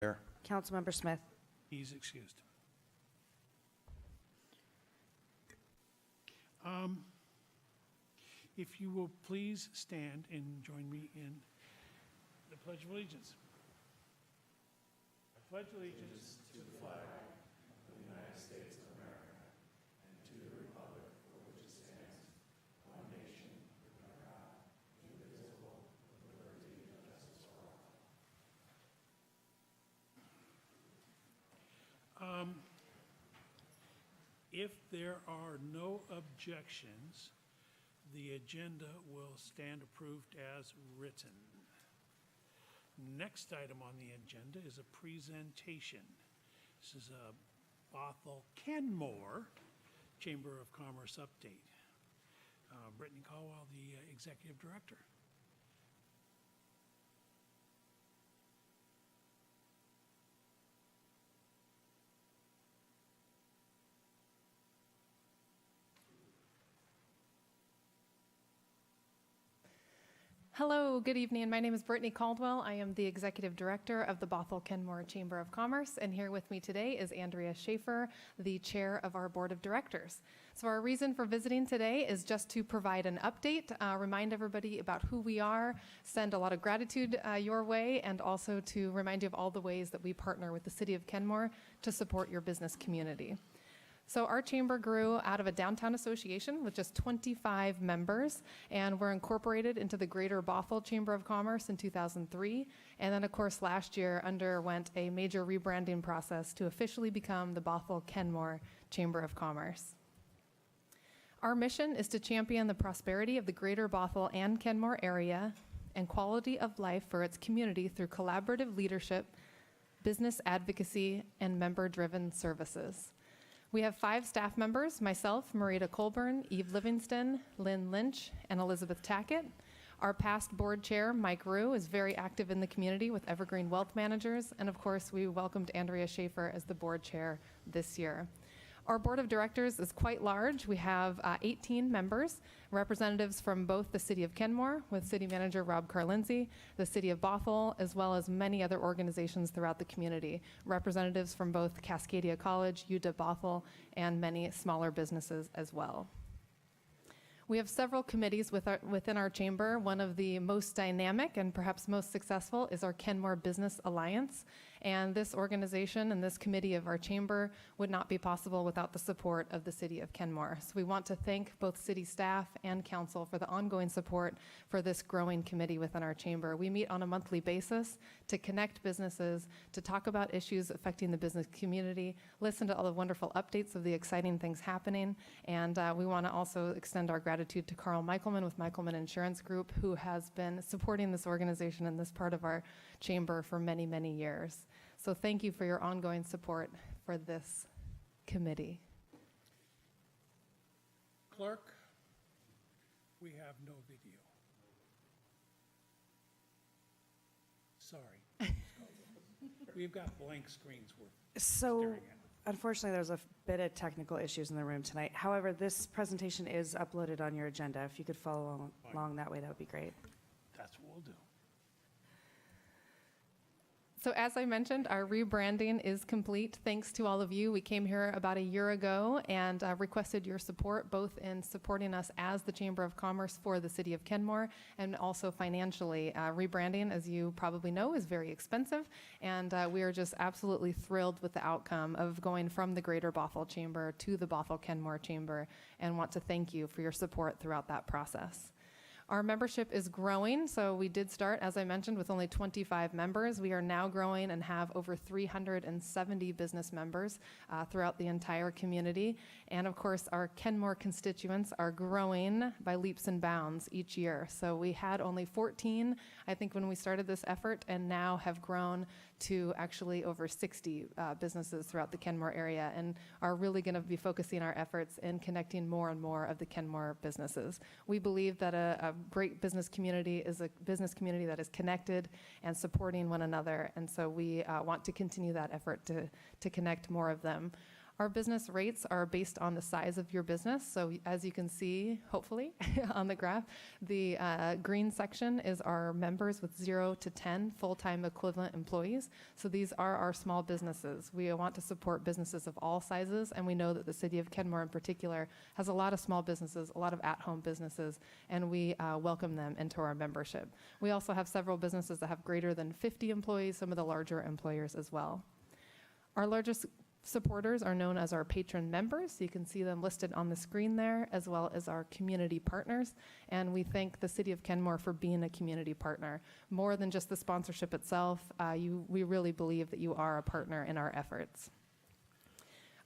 Chair. Councilmember Smith. He's excused. If you will please stand and join me in the Pledge of Allegiance. I pledge allegiance to the flag of the United States of America and to the republic for which it stands, one nation, under God, indivisible, with liberty and justice for all. If there are no objections, the agenda will stand approved as written. Next item on the agenda is a presentation. This is a Bothell Kenmore Chamber of Commerce update. Brittany Caldwell, the Executive Director. Hello, good evening. My name is Brittany Caldwell. I am the Executive Director of the Bothell Kenmore Chamber of Commerce, and here with me today is Andrea Schaefer, the Chair of our Board of Directors. So our reason for visiting today is just to provide an update, remind everybody about who we are, send a lot of gratitude your way, and also to remind you of all the ways that we partner with the City of Kenmore to support your business community. So our chamber grew out of a downtown association with just 25 members, and we're incorporated into the Greater Bothell Chamber of Commerce in 2003. And then, of course, last year underwent a major rebranding process to officially become the Bothell Kenmore Chamber of Commerce. Our mission is to champion the prosperity of the Greater Bothell and Kenmore area and quality of life for its community through collaborative leadership, business advocacy, and member-driven services. We have 5 staff members, myself, Marita Colburn, Eve Livingston, Lynn Lynch, and Elizabeth Tackett. Our past board chair, Mike Rue, is very active in the community with Evergreen Wealth Managers. And of course, we welcomed Andrea Schaefer as the board chair this year. Our board of directors is quite large. We have 18 members, representatives from both the City of Kenmore, with City Manager Rob Carlindsey, the City of Bothell, as well as many other organizations throughout the community, representatives from both Cascadia College, UW Bothell, and many smaller businesses as well. We have several committees within our chamber. One of the most dynamic and perhaps most successful is our Kenmore Business Alliance. And this organization and this committee of our chamber would not be possible without the support of the City of Kenmore. So we want to thank both city staff and council for the ongoing support for this growing committee within our chamber. We meet on a monthly basis to connect businesses, to talk about issues affecting the business community, listen to all the wonderful updates of the exciting things happening, and we want to also extend our gratitude to Carl Michaelman with Michaelman Insurance Group, who has been supporting this organization and this part of our chamber for many, many years. So thank you for your ongoing support for this committee. Clerk, we have no video. Sorry. We've got blank screens we're So, staring at. unfortunately, there's a bit of technical issues in the room tonight. However, this presentation is uploaded on your agenda. If you could follow along that way, that would be great. That's what we'll do. So as I mentioned, our rebranding is complete. Thanks to all of you. We came here about a year ago and requested your support, both in supporting us as the Chamber of Commerce for the City of Kenmore and also financially. Rebranding, as you probably know, is very expensive, and we are just absolutely thrilled with the outcome of going from the Greater Bothell Chamber to the Bothell Kenmore Chamber, and want to thank you for your support throughout that process. Our membership is growing, so we did start, as I mentioned, with only 25 members. We are now growing and have over 370 business members throughout the entire community. And of course, our Kenmore constituents are growing by leaps and bounds each year. So we had only 14, I think, when we started this effort, and now have grown to actually over 60 businesses throughout the Kenmore area, and are really going to be focusing our efforts in connecting more and more of the Kenmore businesses. We believe that a great business community is a business community that is connected and supporting one another, and so we want to continue that effort to connect more of them. Our business rates are based on the size of your business. So as you can see, hopefully, on the graph, the green section is our members with 0 to 10 full-time equivalent employees. So these are our small businesses. We want to support businesses of all sizes, and we know that the city of Kenmore in particular has a lot of small businesses, a lot of at-home businesses, and we welcome them into our membership. We also have several businesses that have greater than 50 employees, some of the larger employers as well. Our largest supporters are known as our patron members. You can see them listed on the screen there, as well as our community partners. And we thank the City of Kenmore for being a community partner. More than just the sponsorship itself, we really believe that you are a partner in our efforts.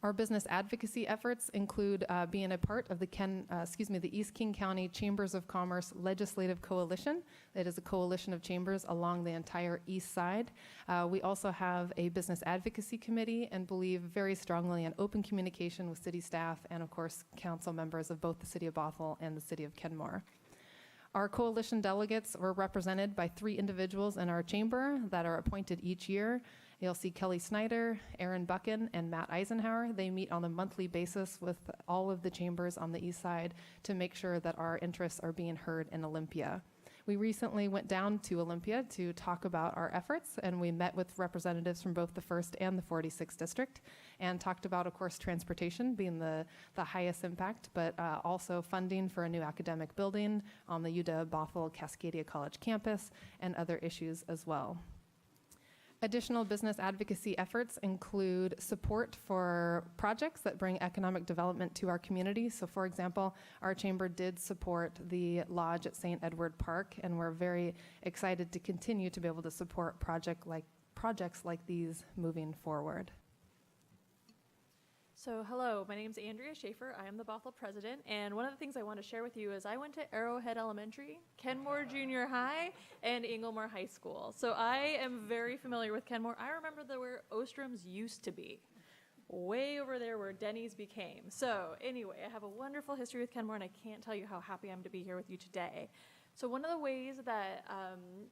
Our business advocacy efforts include being a part of the East King County Chambers of Commerce Legislative Coalition. It is a coalition of chambers along the entire east side. We also have a business advocacy committee and believe very strongly in open communication with city staff and, of course, council members of both the City of Bothell and the City of Kenmore. Our coalition delegates were represented by 3 individuals in our chamber that are appointed each year. You'll see Kelly Snyder, Aaron Buchan, and Matt Eisenhower. They meet on a monthly basis with all of the chambers on the east side to make sure that our interests are being heard in Olympia. We recently went down to Olympia to talk about our efforts, and we met with representatives from both the 1st and the 46th District and talked about, of course, transportation being the highest impact, but also funding for a new academic building on the UW Bothell Cascadia College campus and other issues as well. Additional business advocacy efforts include support for projects that bring economic development to our community. So for example, our chamber did support the lodge at St. Edward Park, and we're very excited to continue to be able to support projects like these moving forward. So hello, my name is Andrea Schaefer. I am the Bothell president, and one of the things I want to share with you is I went to Arrowhead Elementary, Kenmore Junior High, and Inglemore High School. So I am very familiar with Kenmore. I remember where Ostrom's used to be, way over there where Denny's became. So anyway, I have a wonderful history with Kenmore, and I can't tell you how happy I'm to be here with you today. So one of the ways that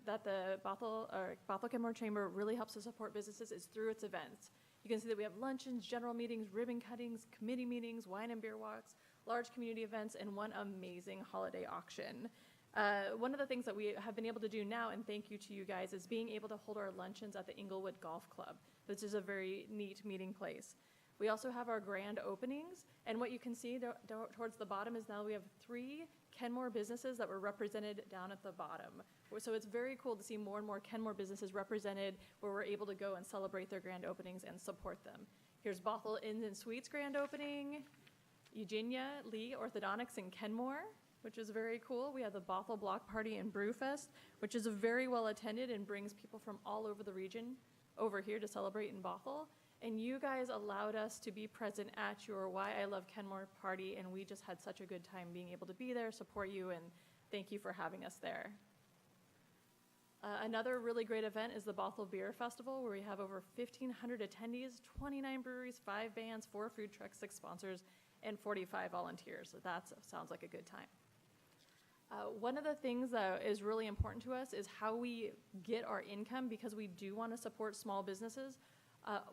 that the Bothell Kenmore Chamber really helps to support businesses is through its events. You can see that we have luncheons, general meetings, ribbon cuttings, committee meetings, wine and beer walks, large community events, and one amazing holiday auction. One of the things that we have been able to do now, and thank you to you guys, is being able to hold our luncheons at the Inglewood Golf Club. This is a very neat meeting place. We also have our grand openings, and what you can see towards the bottom is now we have 3 Kenmore businesses that were represented down at the bottom. So it's very cool to see more and more Kenmore businesses represented where we're able to go and celebrate their grand openings and support them. Here's Bothell Inns and Suites grand opening, Eugenia Lee Orthodontics in Kenmore, which is very cool. We have the Bothell Block Party and Brewfest, which is very well attended and brings people from all over the region over here to celebrate in Bothell. And you guys allowed us to be present at your Why I Love Kenmore party, and we just had such a good time being able to be there, support you, and thank you for having us there. Another really great event is the Bothell Beer Festival, where we have over 1,500 attendees, 29 breweries, 5 bands, 4 food trucks, 6 sponsors, and 45 volunteers. So that sounds like a good time. One of the things that is really important to us is how we get our income, because we do want to support small businesses.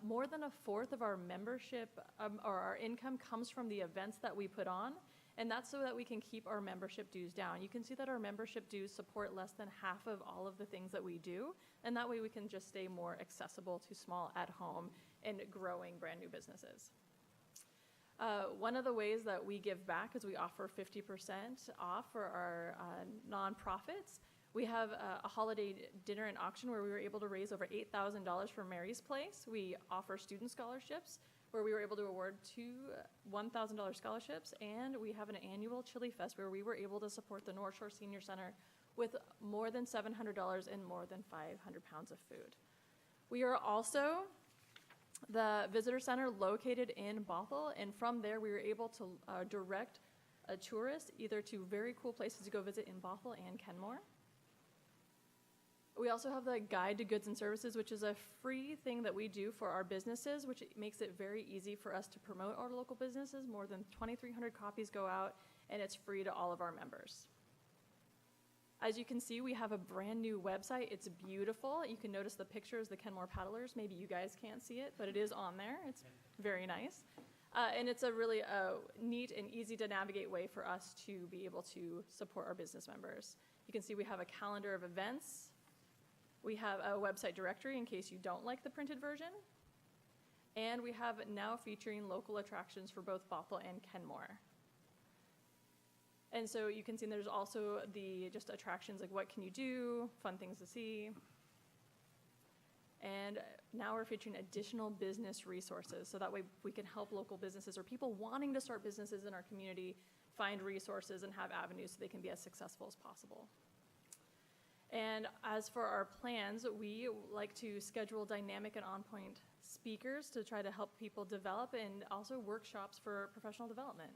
More than 1/4 of our membership or our income comes from the events that we put on, and that's so that we can keep our membership dues down. You can see that our membership dues support less than half of all of the things that we do, and that way we can just stay more accessible to small at home and growing brand new businesses. One of the ways that we give back is we offer 50% off for our nonprofits. We have a holiday dinner and auction where we were able to raise over $8,000 for Mary's Place. We offer student scholarships where we were able to award 2 $1,000 scholarships, and we have an annual Chili Fest where we were able to support the North Shore Senior Center with more than $700 and more than 500 pounds of food. We are also the visitor center located in Bothell, and from there we were able to direct a tourist either to very cool places to go visit in Bothell and Kenmore. We also have the Guide to Goods and Services, which is a free thing that we do for our businesses, which makes it very easy for us to promote our local businesses. More than 2,300 copies go out, and it's free to all of our members. As you can see, we have a brand new website. It's beautiful. You can notice the pictures, the Kenmore paddlers. Maybe you guys can't see it, but it is on there. It's very nice. And it's a really neat and easy to navigate way for us to be able to support our business members. You can see we have a calendar of events. We have a website directory in case you don't like the printed version. And we have now featuring local attractions for both Bothell and Kenmore. And so you can see there's also the just attractions like what can you do, fun things to see. And now we're featuring additional business resources, so that way we can help local businesses or people wanting to start businesses in our community find resources and have avenues so they can be as successful as possible. And as for our plans, we like to schedule dynamic and on-point speakers to try to help people develop, and also workshops for professional development.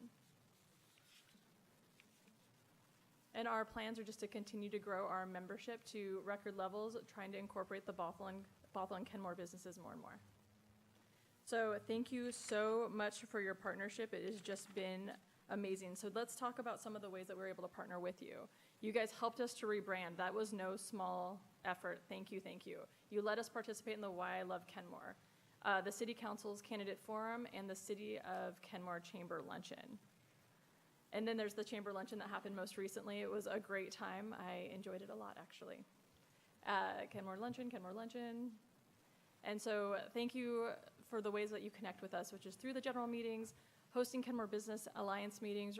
And our plans are just to continue to grow our membership to record levels, trying to incorporate the Bothell and Kenmore businesses more and more. So thank you so much for your partnership. It has just been amazing. So let's talk about some of the ways that we're able to partner with you. You guys helped us to rebrand. That was no small effort. Thank you, thank you. You let us participate in the Why I Love Kenmore, the City Council's Candidate Forum, and the City of Kenmore Chamber Luncheon. And then there's the Chamber Luncheon that happened most recently. It was a great time. I enjoyed it a lot, actually. Kenmore Luncheon. And so thank you for the ways that you connect with us, which is through the general meetings, hosting Kenmore Business Alliance meetings,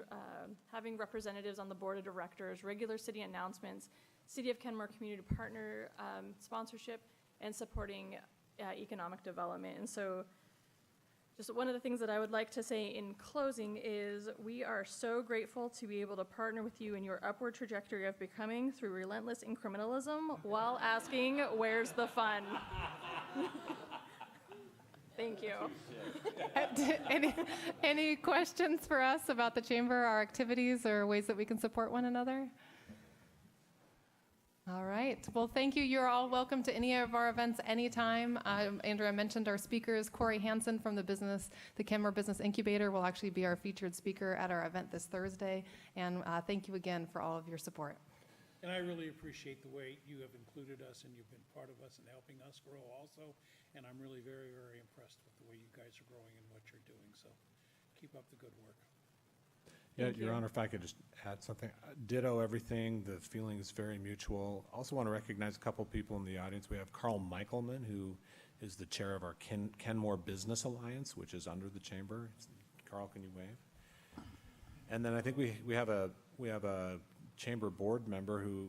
having representatives on the board of directors, regular city announcements, City of Kenmore community partner sponsorship, and supporting economic development. And so just one of the things that I would like to say in closing is we are so grateful to be able to partner with you in your upward trajectory of becoming through relentless incrementalism while asking, where's the fun? Thank you. Any questions for us about the chamber, our activities, or ways that we can support one another? All right. Well, thank you. You're all welcome to any of our events anytime. Andrea mentioned our speakers. Corey Hansen from the Kenmore Business Incubator will actually be our featured speaker at our event this Thursday. And thank you again for all of your support. And I really appreciate the way you have included us and you've been part of us and helping us grow also. And I'm really very, very impressed with the way you guys are growing and what you're doing. So keep up the good work. Yeah, Your Honor, if I could just add something. Ditto everything. The feeling is very mutual. Also want to recognize a couple people in the audience. We have Carl Michelman, who is the chair of our Kenmore Business Alliance, which is under the chamber. Carl, can you wave? And then I think we have a chamber board member who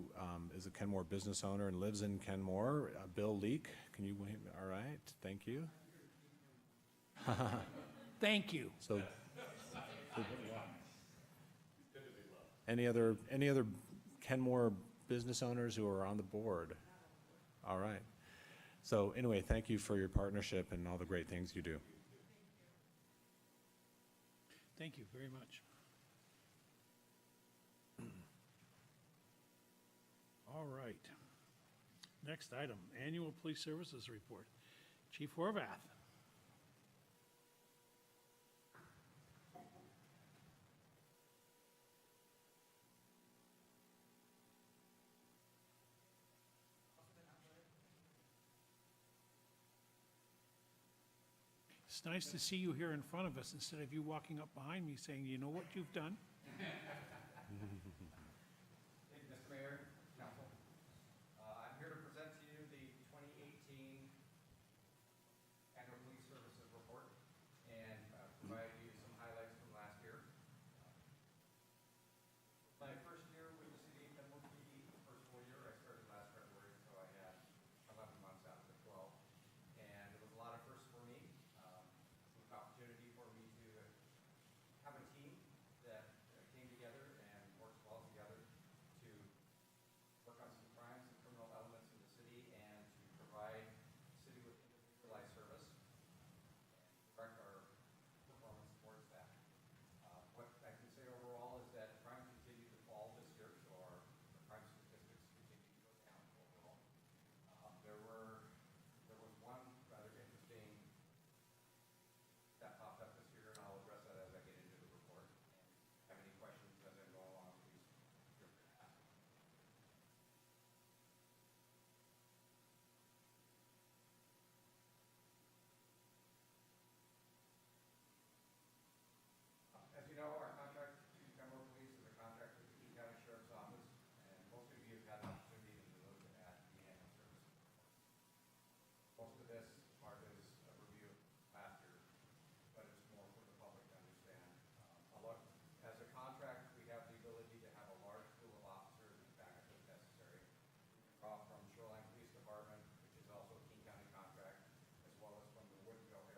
is a Kenmore business owner and lives in Kenmore, Bill Leake. Can you wave? All right, thank you. Thank you. So. Any other Kenmore business owners who are on the board? All right. So anyway, thank you for your partnership and all the great things you do. Thank you very much. All right. Next item, Annual Police Services Report. Chief Horvath. It's nice to see you here in front of us instead of you walking up behind me saying, you know what you've done? Thank you, Mr. Mayor, Council. I'm here to present to you the 2018 Annual Police Services Report and provide you some highlights from last year. My first year with the City of Kenmore PD, first full year, I started last February, so I had 11 months out of the 12. And it was a lot of firsts for me. It was an opportunity for me to have a team that came together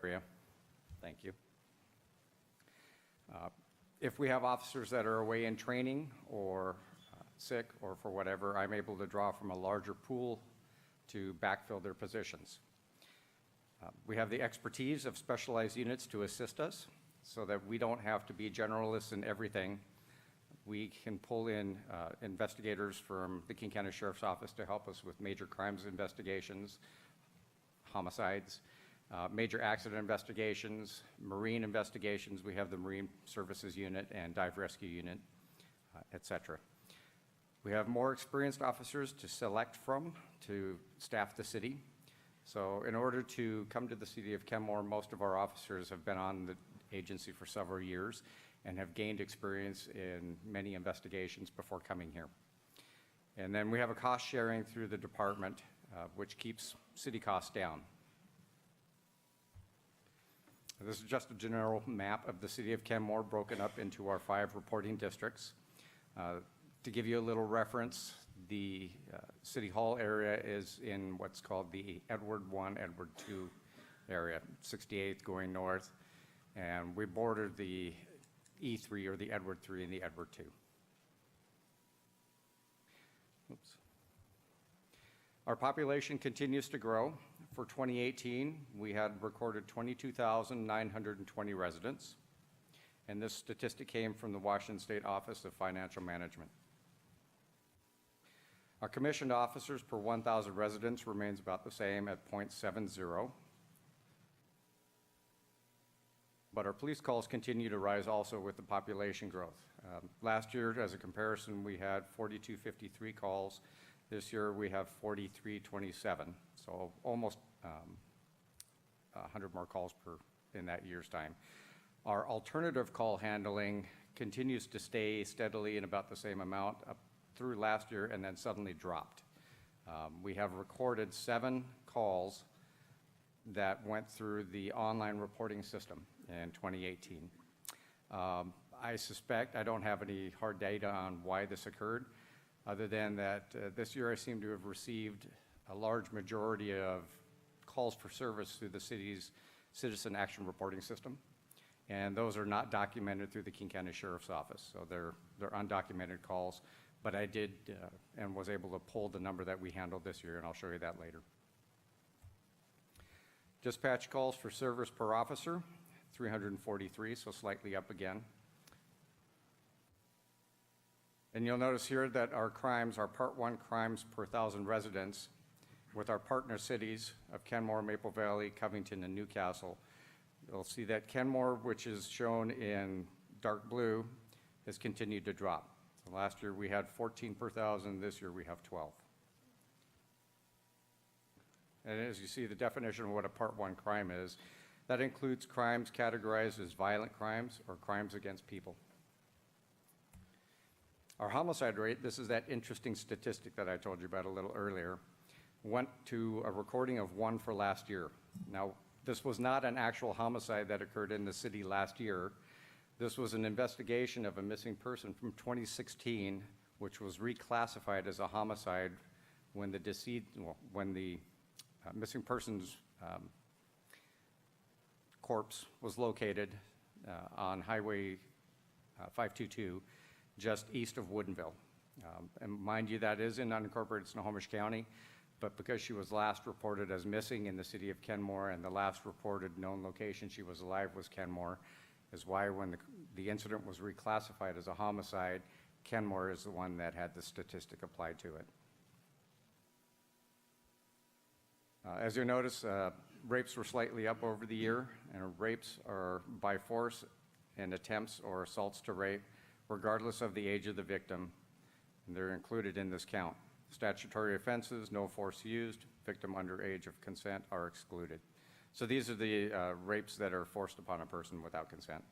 area. Thank you. If we have officers that are away in training or sick or for whatever, I'm able to draw from a larger pool to backfill their positions. We have the expertise of specialized units to assist us so that we don't have to be generalists in everything. We can pull in investigators from the King County Sheriff's Office to help us with major crimes investigations, homicides, major accident investigations, marine investigations. We have the Marine Services Unit and Dive Rescue Unit, et cetera. We have more experienced officers to select from to staff the city. So in order to come to the city of Kenmore, most of our officers have been on the agency for several years and have gained experience in many investigations before coming here. And then we have a cost sharing through the department, which keeps city costs down. This is just a general map of the city of Kenmore broken up into our 5 reporting districts. To give you a little reference, the City Hall area is in what's called the Edward I, Edward II area, 68th going north, and we border the E3 or the Edward III and the Edward II. Oops. Our population continues to grow. For 2018, we had recorded 22,920 residents, and this statistic came from the Washington State Office of Financial Management. Our commissioned officers per 1,000 residents remains about the same at 0.70. But our police calls continue to rise also with the population growth. Last year, as a comparison, we had 4,253 calls. This year, we have 4,327, so almost 100 more calls in that year's time. Our alternative call handling continues to stay steadily in about the same amount up through last year and then suddenly dropped. We have recorded 7 calls that went through the online reporting system in 2018. I suspect, I don't have any hard data on why this occurred, other than that this year I seem to have received a large majority of calls for service through the city's citizen action reporting system. And those are not documented through the King County Sheriff's Office, so they're undocumented calls. But I did and was able to pull the number that we handled this year, and I'll show you that later. Dispatch calls for service per officer, 343, so slightly up again. And you'll notice here that our crimes, our Part 1 crimes per 1,000 residents, with our partner cities of Kenmore, Maple Valley, Covington, and Newcastle, you'll see that Kenmore, which is shown in dark blue, has continued to drop. So last year we had 14 per 1,000, this year we have 12. And as you see, the definition of what a Part 1 crime is, that includes crimes categorized as violent crimes or crimes against people. Our homicide rate, this is that interesting statistic that I told you about a little earlier, went to a recording of 1 for last year. Now, this was not an actual homicide that occurred in the city last year. This was an investigation of a missing person from 2016, which was reclassified as a homicide when the missing person's corpse was located on Highway 522, just east of Woodinville. And mind you, that is in unincorporated Snohomish County, but because she was last reported as missing in the city of Kenmore and the last reported known location she was alive was Kenmore, is why when the incident was reclassified as a homicide, Kenmore is the one that had the statistic applied to it. As you notice, rapes were slightly up over the year, and rapes are by force and attempts or assaults to rape, regardless of the age of the victim, and they're included in this count. Statutory offenses, no force used, victim under age of consent are excluded. So these are the rapes that are forced upon a person without consent.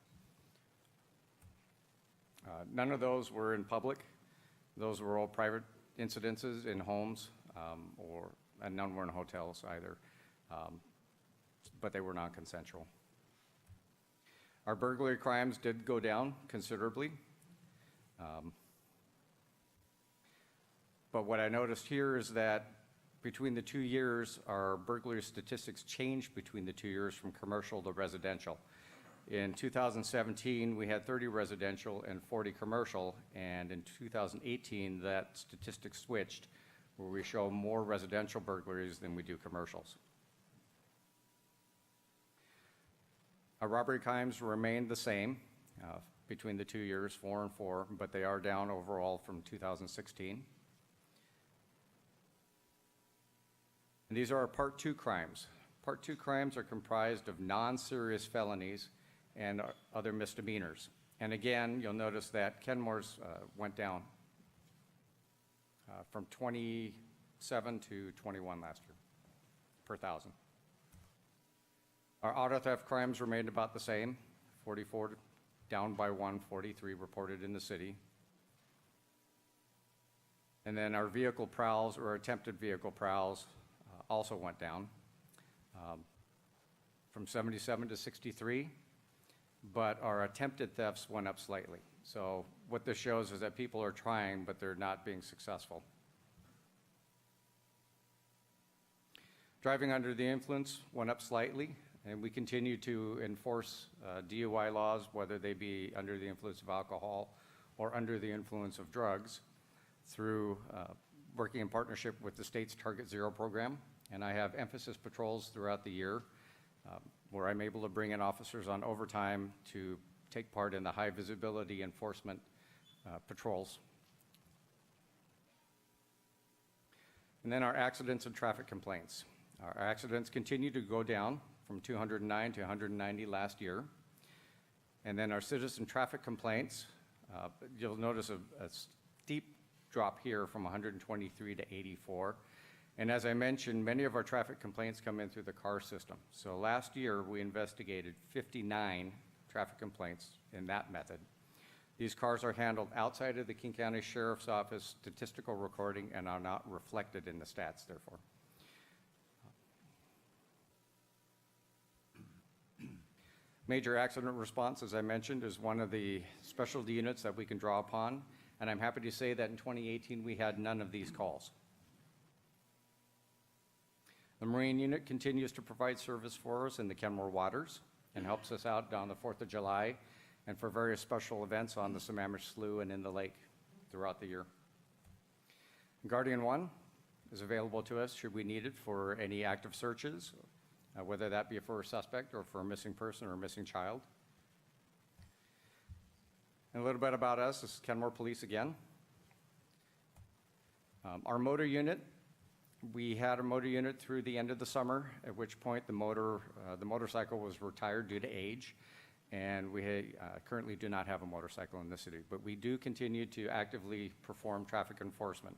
None of those were in public. Those were all private incidences in homes, and none were in hotels either, but they were non-consensual. Our burglary crimes did go down considerably. But what I noticed here is that Between the 2 years, our burglary statistics changed between the 2 years from commercial to residential. In 2017, we had 30 residential and 40 commercial, and in 2018, that statistic switched, where we show more residential burglaries than we do commercials. Our robbery crimes remained the same between the 2 years, 4 and 4, but they are down overall from 2016. And these are our Part 2 crimes. Part 2 crimes are comprised of non-serious felonies and other misdemeanors. And again, you'll notice that Kenmore's went down from 27 to 21 last year per 1,000. Our auto theft crimes remained about the same, 44 down by 1, 43 reported in the city. And then our vehicle prowls, or attempted vehicle prowls, also went down from 77 to 63, but our attempted thefts went up slightly. So what this shows is that people are trying, but they're not being successful. Driving under the influence went up slightly, and we continue to enforce DUI laws, whether they be under the influence of alcohol or under the influence of drugs, through working in partnership with the state's Target Zero program. And I have emphasis patrols throughout the year where I'm able to bring in officers on overtime to take part in the high visibility enforcement patrols. And then our accidents and traffic complaints. Our accidents continue to go down from 209 to 190 last year. And then our citizen traffic complaints, you'll notice a steep drop here from 123 to 84. And as I mentioned, many of our traffic complaints come in through the car system. So last year, we investigated 59 traffic complaints in that method. These cars are handled outside of the King County Sheriff's Office statistical recording and are not reflected in the stats, therefore. Major accident response, as I mentioned, is one of the specialty units that we can draw upon. And I'm happy to say that in 2018, we had none of these calls. The Marine Unit continues to provide service for us in the Kenmore waters and helps us out on the 4th of July and for various special events on the Sammamish Slough and in the lake throughout the year. Guardian 1 is available to us should we need it for any active searches, whether that be for a suspect or for a missing person or a missing child. And a little bit about us. This is Kenmore Police again. Our motor unit, we had a motor unit through the end of the summer, at which point the motorcycle was retired due to age, and we currently do not have a motorcycle in the city, but we do continue to actively perform traffic enforcement.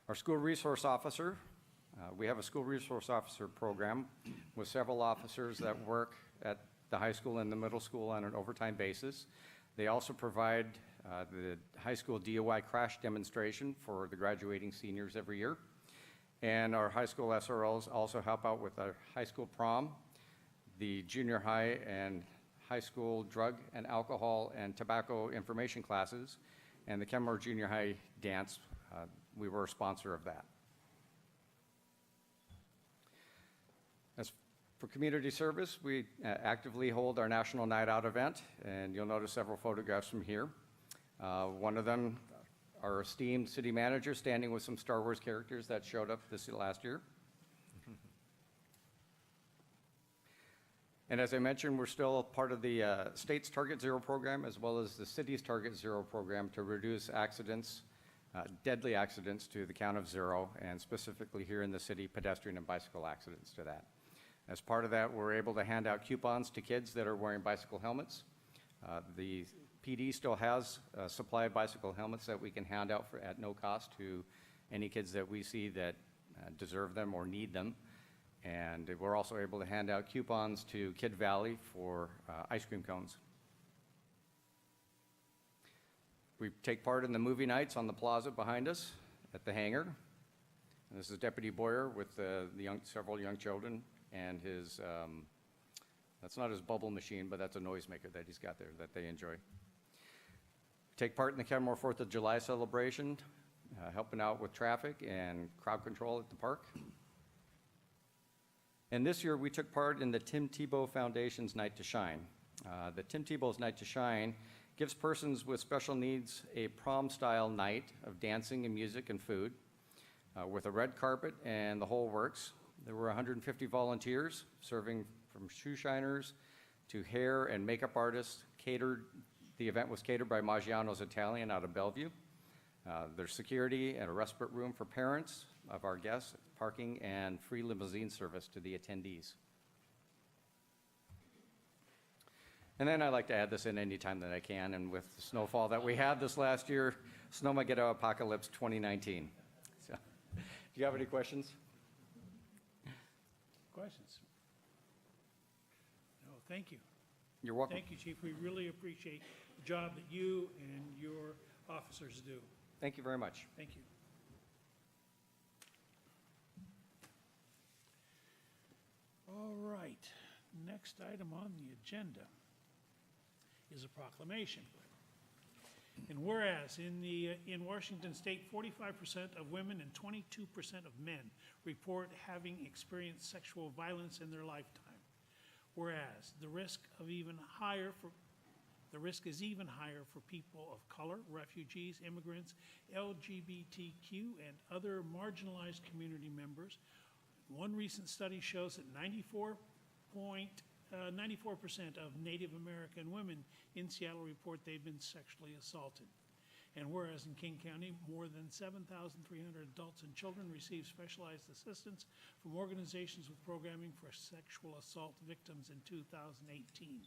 Our school resource officer, we have a school resource officer program with several officers that work at the high school and the middle school on an overtime basis. They also provide the high school DUI crash demonstration for the graduating seniors every year. And our high school SROs also help out with our high school prom, the junior high and high school drug and alcohol and tobacco information classes, and the Kenmore Junior High dance. We were a sponsor of that. As for community service, we actively hold our National Night Out event, and you'll notice several photographs from here. One of them, our esteemed city manager standing with some Star Wars characters that showed up this last year. And as I mentioned, we're still part of the state's Target Zero program as well as the city's Target Zero program to reduce accidents, deadly accidents to the count of 0, and specifically here in the city, pedestrian and bicycle accidents to that. As part of that, we're able to hand out coupons to kids that are wearing bicycle helmets. The PD still has a supply of bicycle helmets that we can hand out at no cost to any kids that we see that deserve them or need them. And we're also able to hand out coupons to Kid Valley for ice cream cones. We take part in the movie nights on the plaza behind us at the hangar. And this is Deputy Boyer with several young children and his, that's not his bubble machine, but that's a noisemaker that he's got there that they enjoy. Take part in the Kenmore 4th of July celebration helping out with traffic and crowd control at the park. And this year, we took part in the Tim Tebow Foundation's Night to Shine. The Tim Tebow's Night to Shine gives persons with special needs a prom-style night of dancing and music and food with a red carpet and the whole works. There were 150 volunteers serving from shoe shiners to hair and makeup artists. The event was catered by Maggiano's Italian out of Bellevue. There's security and a respite room for parents of our guests, parking, and free limousine service to the attendees. And then I like to add this in any time that I can, and with the snowfall that we had this last year, Snowmageddon Apocalypse 2019. So, do you have any questions? Questions? No, thank you. You're welcome. Thank you, Chief. We really appreciate the job that you and your officers do. Thank you very much. Thank you. All right, next item on the agenda is a proclamation. And whereas in Washington State, 45% of women and 22% of men report having experienced sexual violence in their lifetime. Whereas the risk is even higher for people of color, refugees, immigrants, LGBTQ, and other marginalized community members. One recent study shows that 94% of Native American women in Seattle report they've been sexually assaulted. And whereas in King County, more than 7,300 adults and children receive specialized assistance from organizations with programming for sexual assault victims in 2018.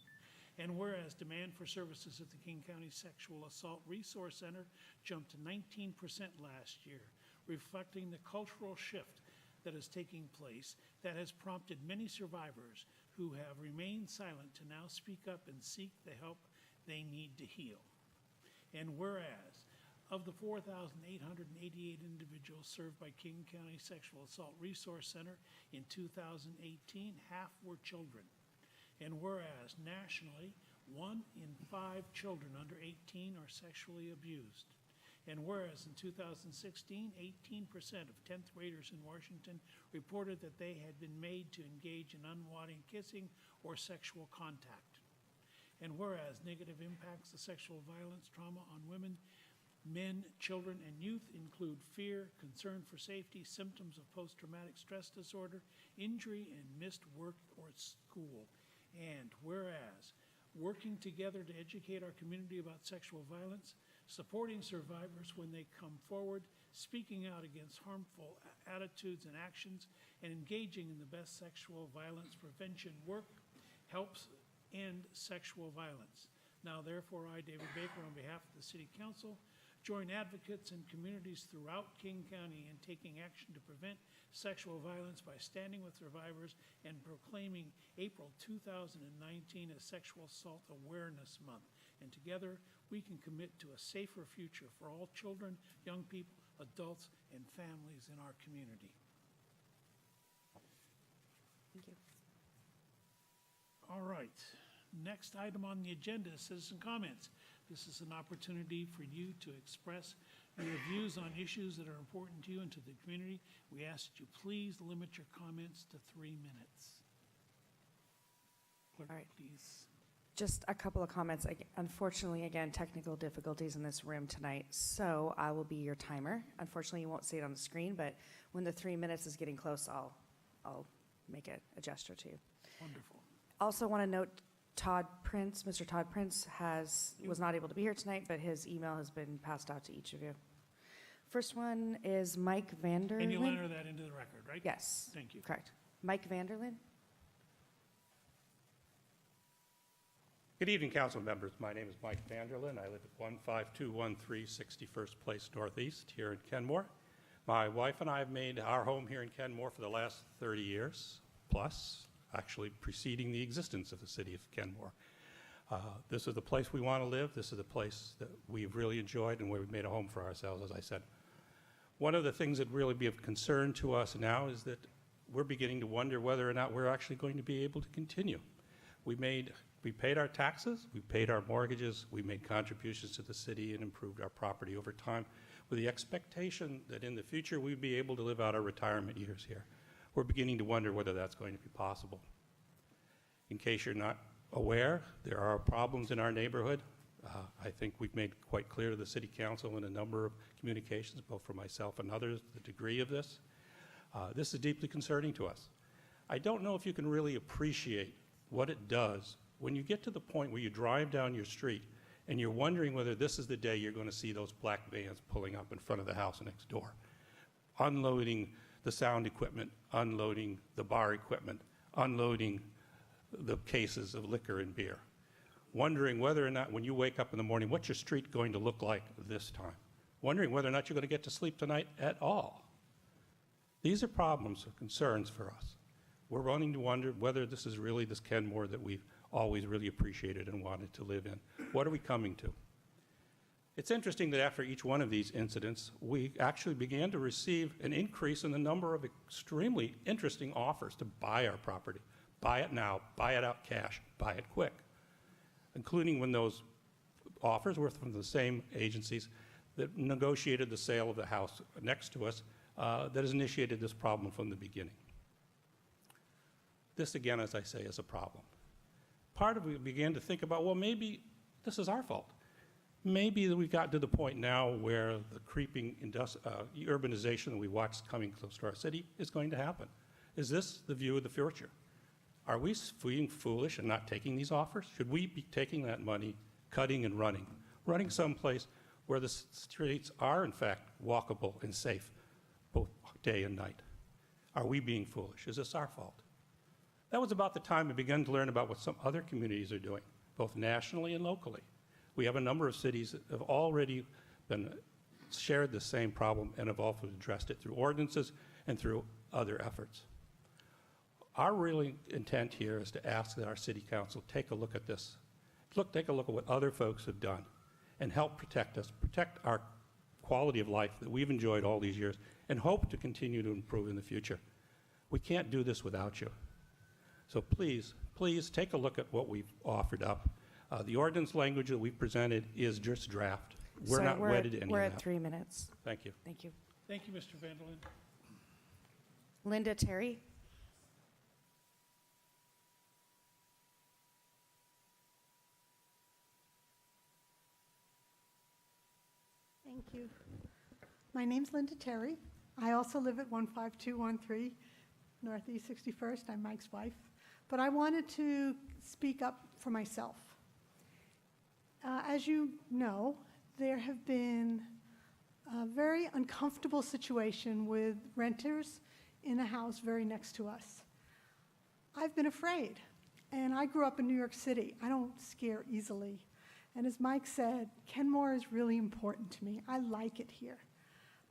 And whereas demand for services at the King County Sexual Assault Resource Center jumped to 19% last year, reflecting the cultural shift that is taking place that has prompted many survivors who have remained silent to now speak up and seek the help they need to heal. And whereas, of the 4,888 individuals served by King County Sexual Assault Resource Center in 2018, half were children. And whereas, nationally, 1 in 5 children under 18 are sexually abused. And whereas in 2016, 18% of 10th graders in Washington reported that they had been made to engage in unwanted kissing or sexual contact. And whereas negative impacts of sexual violence, trauma on women, men, children, and youth include fear, concern for safety, symptoms of post-traumatic stress disorder, injury, and missed work or school. And whereas working together to educate our community about sexual violence, supporting survivors when they come forward, speaking out against harmful attitudes and actions, and engaging in the best sexual violence prevention work helps end sexual violence. Now, therefore, I, David Baker, on behalf of the City Council, join advocates and communities throughout King County in taking action to prevent sexual violence by standing with survivors and proclaiming April 2019 as Sexual Assault Awareness Month. And together, we can commit to a safer future for all children, young people, adults, and families in our community. Thank you. All right. Next item on the agenda is citizen comments. This is an opportunity for you to express your views on issues that are important to you and to the community. We ask that you please limit your comments to 3 minutes. Clerk, All right. please. Just a couple of comments. Unfortunately, again, technical difficulties in this room tonight, so I will be your timer. Unfortunately, you won't see it on the screen, but when the 3 minutes is getting close, I'll make a gesture to you. Wonderful. Also want to note Mr. Todd Prince was not able to be here tonight, but his email has been passed out to each of you. First one is Mike Vanderlyn. And you'll enter that into the record, right? Yes. Thank you. Correct. Mike Vanderlyn. Good evening, council members. My name is Mike Vanderlyn. I live at 15213 61st Place Northeast here in Kenmore. My wife and I have made our home here in Kenmore for the last 30 years, plus actually preceding the existence of the city of Kenmore. This is the place we want to live. This is the place that we've really enjoyed and where we've made a home for ourselves, as I said. One of the things that really be of concern to us now is that we're beginning to wonder whether or not we're actually going to be able to continue. We paid our taxes, we paid our mortgages, we made contributions to the city and improved our property over time. with the expectation that in the future we'd be able to live out our retirement years here. We're beginning to wonder whether that's going to be possible. In case you're not aware, there are problems in our neighborhood. I think we've made quite clear to the City Council in a number of communications, both for myself and others, the degree of this. This is deeply concerning to us. I don't know if you can really appreciate what it does when you get to the point where you drive down your street and you're wondering whether this is the day you're going to see those black vans pulling up in front of the house next door, unloading the sound equipment, unloading the bar equipment, unloading the cases of liquor and beer, wondering whether or not when you wake up in the morning, what's your street going to look like this time, wondering whether or not you're going to get to sleep tonight at all. These are problems or concerns for us. We're running to wonder whether this is really this Kenmore that we've always really appreciated and wanted to live in. What are we coming to? It's interesting that after each one of these incidents, we actually began to receive an increase in the number of extremely interesting offers to buy our property. Buy it now, buy it out cash, buy it quick, including when those offers were from the same agencies that negotiated the sale of the house next to us that has initiated this problem from the beginning. This, again, as I say, is a problem. Part of it began to think about, well, maybe this is our fault. Maybe we've got to the point now where the creeping urbanization that we watched coming close to our city is going to happen. Is this the view of the future? Are we being foolish and not taking these offers? Should we be taking that money, cutting and running someplace where the streets are, in fact, walkable and safe, both day and night? Are we being foolish? Is this our fault? That was about the time we began to learn about what some other communities are doing, both nationally and locally. We have a number of cities that have already shared the same problem and have also addressed it through ordinances and through other efforts. Our really intent here is to ask that our City Council take a look at this. Take a look at what other folks have done and help protect us, protect our quality of life that we've enjoyed all these years and hope to continue to improve in the future. We can't do this without you. So please, please take a look at what we've offered up. The ordinance language that we presented is just draft. We're not wedded to any of that. We're at 3 minutes. Thank you. Thank you. Thank you, Mr. Vanderlyn. Linda Terry. Thank you. My name's Linda Terry. I also live at 15213 Northeast 61st. I'm Mike's wife. But I wanted to speak up for myself. As you know, there have been a very uncomfortable situation with renters in a house very next to us. I've been afraid, and I grew up in New York City. I don't scare easily. And as Mike said, Kenmore is really important to me. I like it here.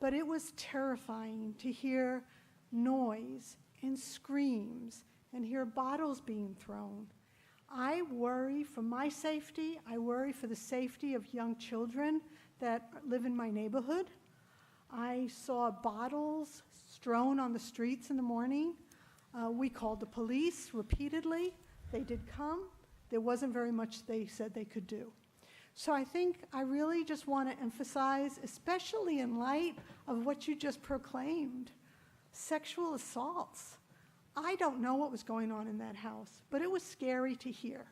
But it was terrifying to hear noise and screams and hear bottles being thrown. I worry for my safety. I worry for the safety of young children that live in my neighborhood. I saw bottles strewn on the streets in the morning. We called the police repeatedly. They did come. There wasn't very much they said they could do. So I think I really just want to emphasize, especially in light of what you just proclaimed, sexual assaults. I don't know what was going on in that house, but it was scary to hear.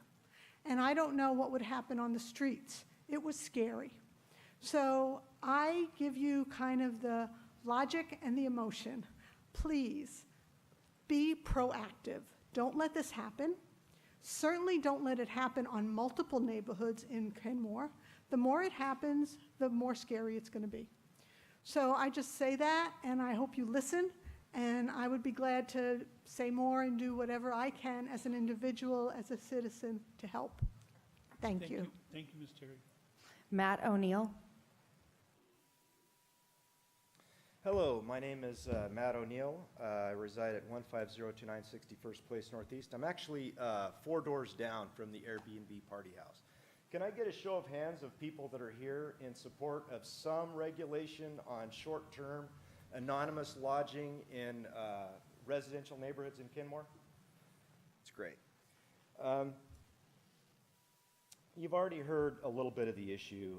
And I don't know what would happen on the streets. It was scary. So I give you kind of the logic and the emotion. Please be proactive. Don't let this happen. Certainly don't let it happen on multiple neighborhoods in Kenmore. The more it happens, the more scary it's going to be. So I just say that, and I hope you listen. And I would be glad to say more and do whatever I can as an individual, as a citizen, to help. Thank you. Thank you, Ms. Terry. Matt ONeill. Hello, my name is Matt ONeill. I reside at 15029 61st Place Northeast. I'm actually 4 doors down from the Airbnb party house. Can I get a show of hands of people that are here in support of some regulation on short-term anonymous lodging in residential neighborhoods in Kenmore? It's great. You've already heard a little bit of the issue.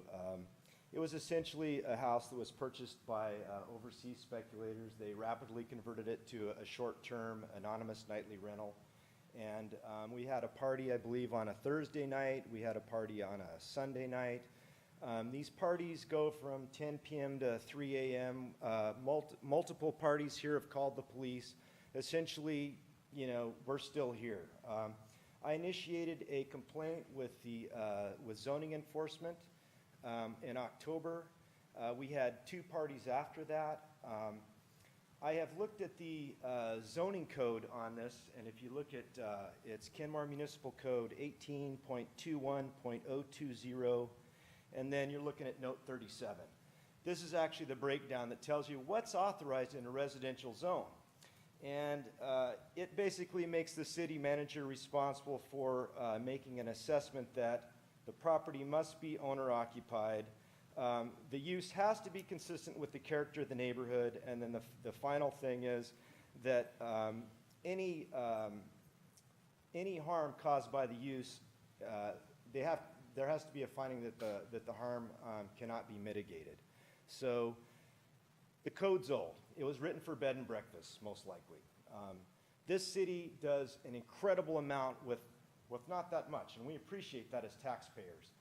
It was essentially a house that was purchased by overseas speculators. They rapidly converted it to a short-term anonymous nightly rental. And we had a party, I believe, on a Thursday night. We had a party on a Sunday night. These parties go from 10 p.m. to 3 a.m. Multiple parties here have called the police. Essentially, you know, we're still here. I initiated a complaint with zoning enforcement in October. We had 2 parties after that. I have looked at the zoning code on this, and if you look at it's Kenmore Municipal Code 18.21.020, and then you're looking at note 37. This is actually the breakdown that tells you what's authorized in a residential zone. And it basically makes the city manager responsible for making an assessment that the property must be owner-occupied. The use has to be consistent with the character of the neighborhood, and then the final thing is that any harm caused by the use, there has to be a finding that the harm cannot be mitigated. So the code's old. It was written for bed and breakfast, most likely. This city does an incredible amount with not that much, and we appreciate that as taxpayers.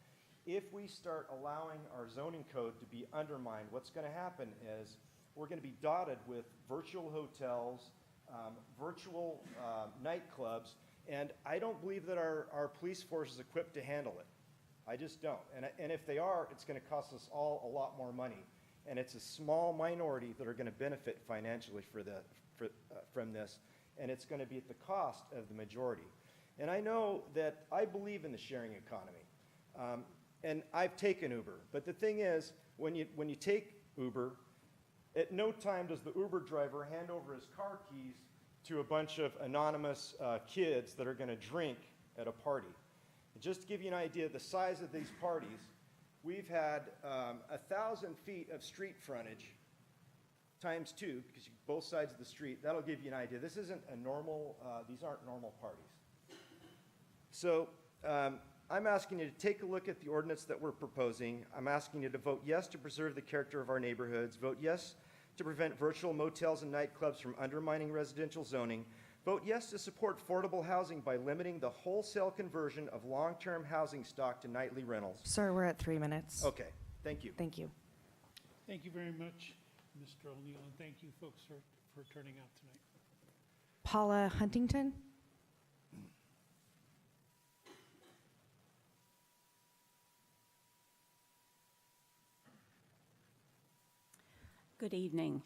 If we start allowing our zoning code to be undermined, what's going to happen is we're going to be dotted with virtual hotels, virtual nightclubs, and I don't believe that our police force is equipped to handle it. I just don't. And if they are, it's going to cost us all a lot more money. And it's a small minority that are going to benefit financially from this, and it's going to be at the cost of the majority. And I know that I believe in the sharing economy. And I've taken Uber. But the thing is, when you take Uber, at no time does the Uber driver hand over his car keys to a bunch of anonymous kids that are going to drink at a party. And just to give you an idea of the size of these parties, we've had 1,000 feet of street frontage times 2, because both sides of the street. That'll give you an idea. This isn't a normal, these aren't normal parties. So I'm asking you to take a look at the ordinance that we're proposing. I'm asking you to vote yes to preserve the character of our neighborhoods. Vote yes to prevent virtual motels and nightclubs from undermining residential zoning. Vote yes to support affordable housing by limiting the wholesale conversion of long-term housing stock to nightly rentals. Sir, we're at 3 minutes. Okay, thank you. Thank you. Thank you very much, Mr. ONeill, and thank you folks for turning out tonight. Paula Huntington? Good evening.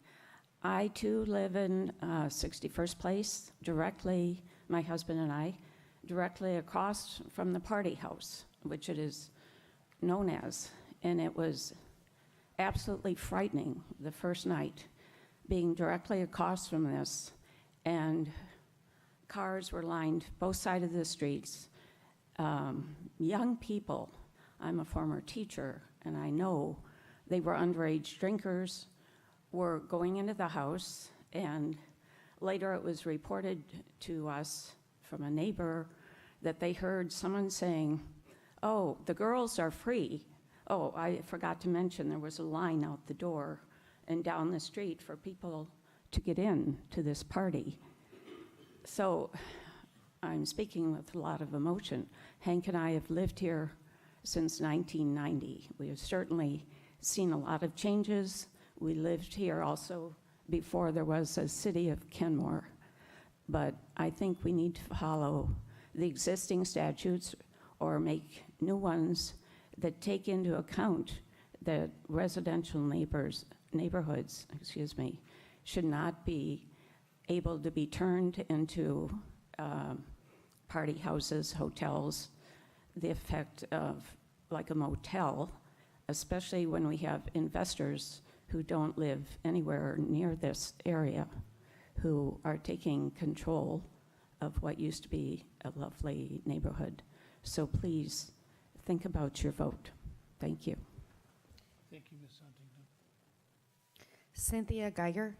I too live in 61st Place, directly, my husband and I, directly across from the party house, which it is known as. And it was absolutely frightening the first night, being directly across from this, and cars were lined both sides of the streets. Young people, I'm a former teacher, and I know they were underage drinkers, were going into the house, and later it was reported to us from a neighbor that they heard someone saying, "Oh, the girls are free." Oh, I forgot to mention there was a line out the door and down the street for people to get in to this party. So I'm speaking with a lot of emotion. Hank and I have lived here since 1990. We have certainly seen a lot of changes. We lived here also before there was a city of Kenmore. But I think we need to follow the existing statutes or make new ones that take into account that residential neighborhoods should not be able to be turned into party houses, hotels, the effect of like a motel, especially when we have investors who don't live anywhere near this area, who are taking control of what used to be a lovely neighborhood. So please think about your vote. Thank you. Thank you, Ms. Huntington. Cynthia Geiger?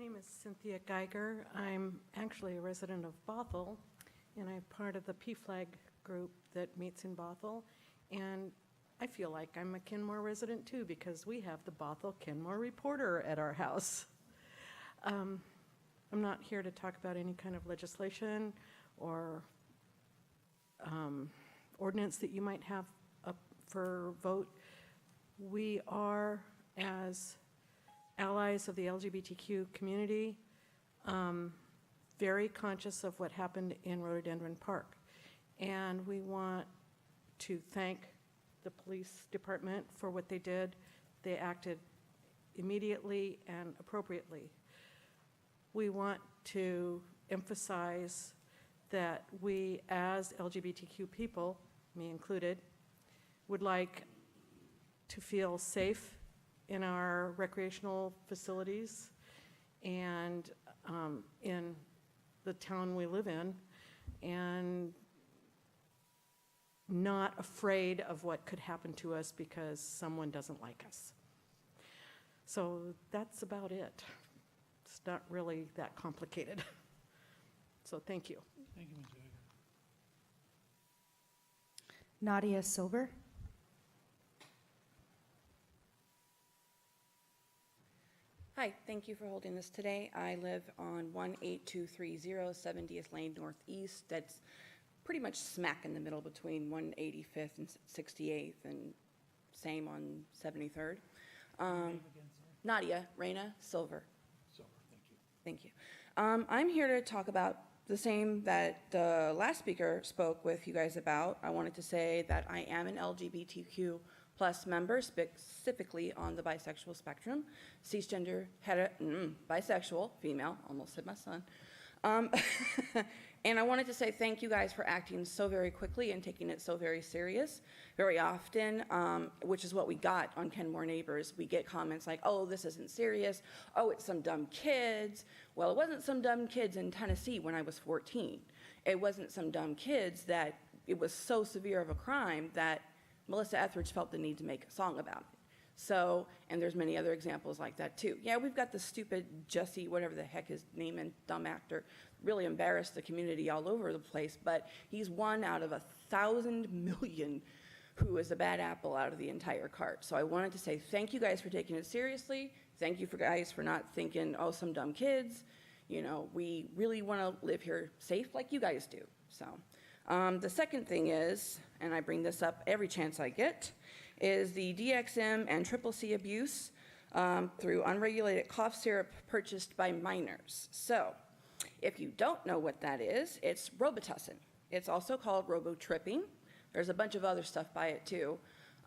name is Cynthia Geiger. I'm actually a resident of Bothell, and I'm part of the PFLAG group that meets in Bothell. And I feel like I'm a Kenmore resident too, because we have the Bothell Kenmore reporter at our house. I'm not here to talk about any kind of legislation or ordinance that you might have up for vote. We are, as allies of the LGBTQ community, very conscious of what happened in Rhododendron Park. And we want to thank the police department for what they did. They acted immediately and appropriately. We want to emphasize that we, as LGBTQ people, me included, would like to feel safe in our recreational facilities and in the town we live in, and not afraid of what could happen to us because someone doesn't like us. So that's about it. It's not really that complicated. So thank you. Thank you, Ms. Geiger. Nadia Silver. Hi, thank you for holding this today. I live on 18230 70th Lane Northeast. That's pretty much smack in the middle between 185th and 68th, and same on 73rd. Nadia Reina Silver. Silver, thank you. Thank you. I'm here to talk about the same that the last speaker spoke with you guys about. I wanted to say that I am an LGBTQ plus member, specifically on the bisexual spectrum, cisgender, bisexual, female, almost said my son. And I wanted to say thank you guys for acting so very quickly and taking it so very serious. Very often, which is what we got on Kenmore Neighbors, we get comments like, oh, this isn't serious. Oh, it's some dumb kids. Well, it wasn't some dumb kids in Tennessee when I was 14. It wasn't some dumb kids that it was so severe of a crime that Melissa Etheridge felt the need to make a song about it. So, and there's many other examples like that too. Yeah, we've got the stupid Jesse, whatever the heck his name and dumb actor, really embarrassed the community all over the place, but he's one out of 1,000 million who is a bad apple out of the entire cart. So I wanted to say thank you guys for taking it seriously. Thank you for guys for not thinking, oh, some dumb kids. You know, we really want to live here safe like you guys do. So the second thing is, and I bring this up every chance I get, is the DXM and CCC abuse through unregulated cough syrup purchased by minors. So if you don't know what that is, it's Robitussin. It's also called robotripping. There's a bunch of other stuff by it too.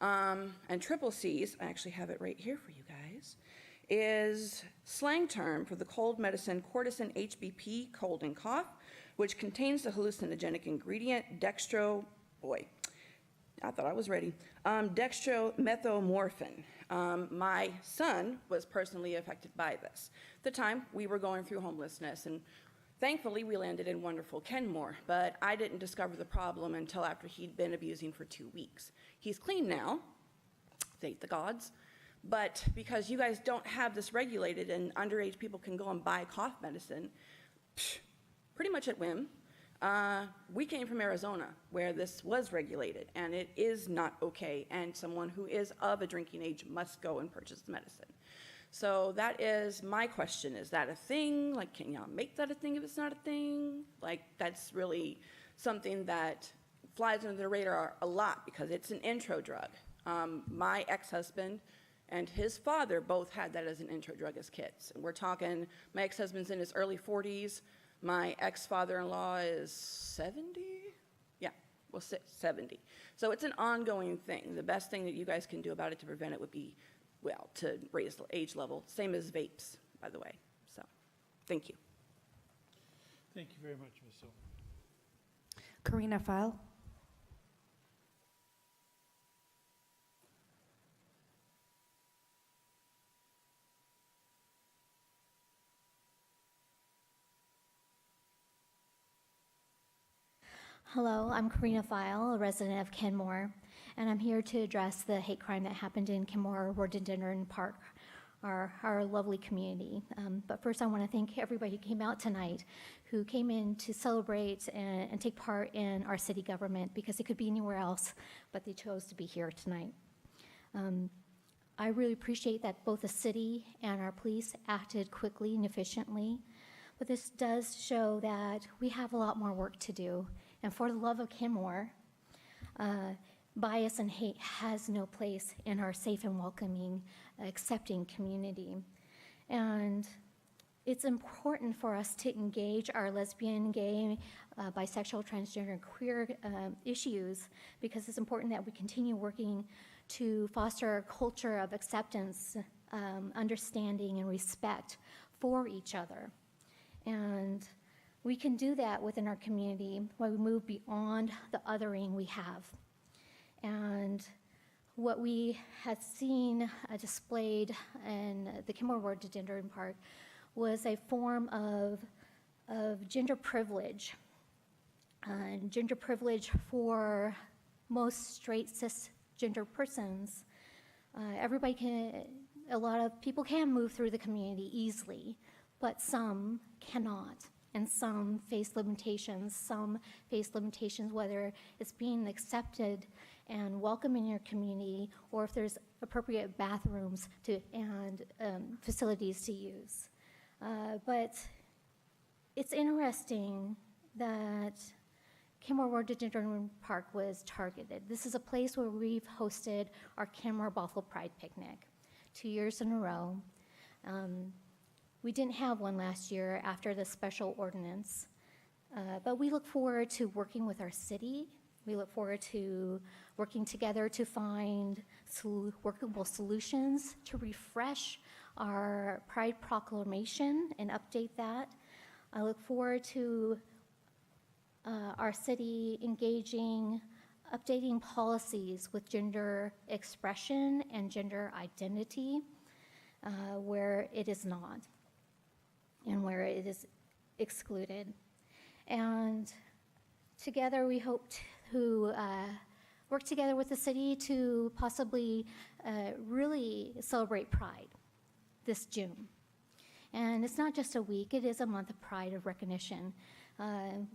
And CCC's, I actually have it right here for you guys, is slang term for the cold medicine Cortisone HBP cold and cough, which contains the hallucinogenic ingredient dextromethomorphin. My son was personally affected by this. At the time, we were going through homelessness, and thankfully, we landed in wonderful Kenmore, but I didn't discover the problem until after he'd been abusing for 2 weeks. He's clean now, thank the gods, but because you guys don't have this regulated and underage people can go and buy cough medicine, pretty much at whim, we came from Arizona, where this was regulated, and it is not okay, and someone who is of a drinking age must go and purchase the medicine. So that is my question. Is that a thing? Like, can y'all make that a thing if it's not a thing? Like, that's really something that flies under the radar a lot because it's an intro drug. My ex-husband and his father both had that as an intro drug as kids. And we're talking, my ex-husband's in his early 40s. My ex-father-in-law is 70? Yeah, well, 70. So it's an ongoing thing. The best thing that you guys can do about it to prevent it would be, well, to raise the age level. Same as vapes, by the way. So, thank you. Thank you very much, Ms. Silver. Karina File. Hello, I'm Karina File, a resident of Kenmore, and I'm here to address the hate crime that happened in Kenmore Rhododendron Park our lovely community. But first, I want to thank everybody who came out tonight, who came in to celebrate and take part in our city government, because they could be anywhere else, but they chose to be here tonight. I really appreciate that both the city and our police acted quickly and efficiently, but this does show that we have a lot more work to do. And for the love of Kenmore, bias and hate has no place in our safe and welcoming, accepting community. And it's important for us to engage our lesbian, gay, bisexual, transgender, and queer issues, because it's important that we continue working to foster a culture of acceptance, understanding, and respect for each other. And we can do that within our community when we move beyond the othering we have. And what we had seen displayed in the Kenmore Rhododendron Park was a form of gender privilege. Gender privilege for most straight cisgender persons. A lot of people can move through the community easily, but some cannot. And some face limitations. Some face limitations whether it's being accepted and welcome in your community, or if there's appropriate bathrooms and facilities to use. But it's interesting that Kenmore Rhododendron Park was targeted. This is a place where we've hosted our Kenmore Bothell Pride Picnic 2 years in a row. We didn't have one last year after the special ordinance, but we look forward to working with our city. We look forward to working together to find workable solutions to refresh our Pride Proclamation and update that. I look forward to our city engaging, updating policies with gender expression and gender identity where it is not, and where it is excluded. And together we hope to work together with the city to possibly really celebrate Pride this June. And it's not just a week, it is a month of pride, of recognition. It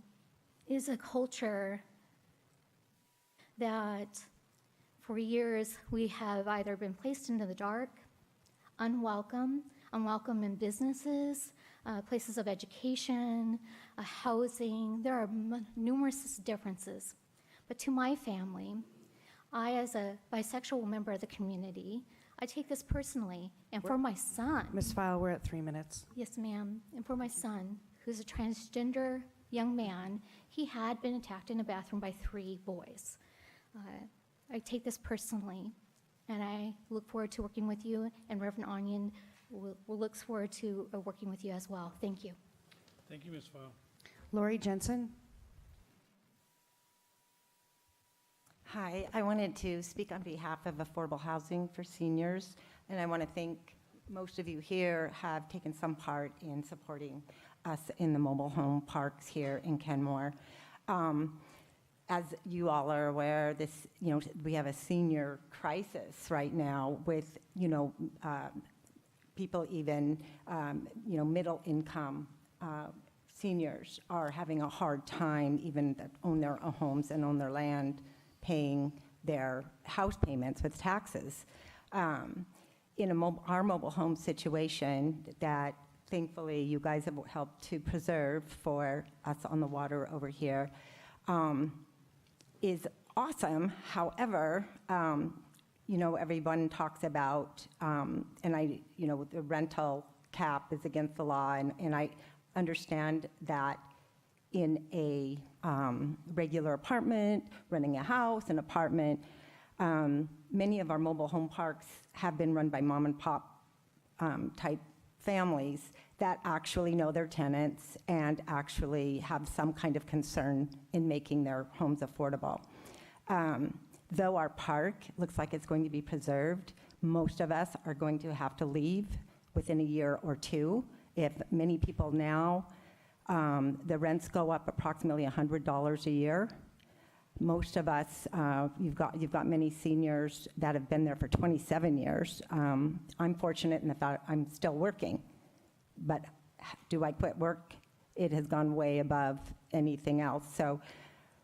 is a culture that for years we have either been placed into the dark, unwelcome in businesses, places of education, housing. There are numerous differences. But to my family, I, as a bisexual member of the community, I take this personally. And for my son. Ms. File, we're at 3 minutes. Yes, ma'am. And for my son, who's a transgender young man, he had been attacked in a bathroom by 3 boys. I take this personally, and I look forward to working with you, and Reverend Onion looks forward to working with you as well. Thank you. Thank you, Ms. File. Lori Jensen. Hi, I wanted to speak on behalf of affordable housing for seniors, and I want to thank most of you here have taken some part in supporting us in the mobile home parks here in Kenmore. As you all are aware, we have a senior crisis right now with, people even, middle income seniors are having a hard time, even that own their own homes and own their land, paying their house payments with taxes. In our mobile home situation that thankfully you guys have helped to preserve for us on the water over here, is awesome. However, everyone talks about, the rental cap is against the law, and I understand that in a regular apartment, renting a house, an apartment, many of our mobile home parks have been run by mom and pop type families that actually know their tenants and actually have some kind of concern in making their homes affordable. Though our park looks like it's going to be preserved, most of us are going to have to leave within a year or two. If many people now, the rents go up approximately $100 a year. Most of us, you've got many seniors that have been there for 27 years. I'm fortunate in the fact I'm still working, but do I quit work? It has gone way above anything else. So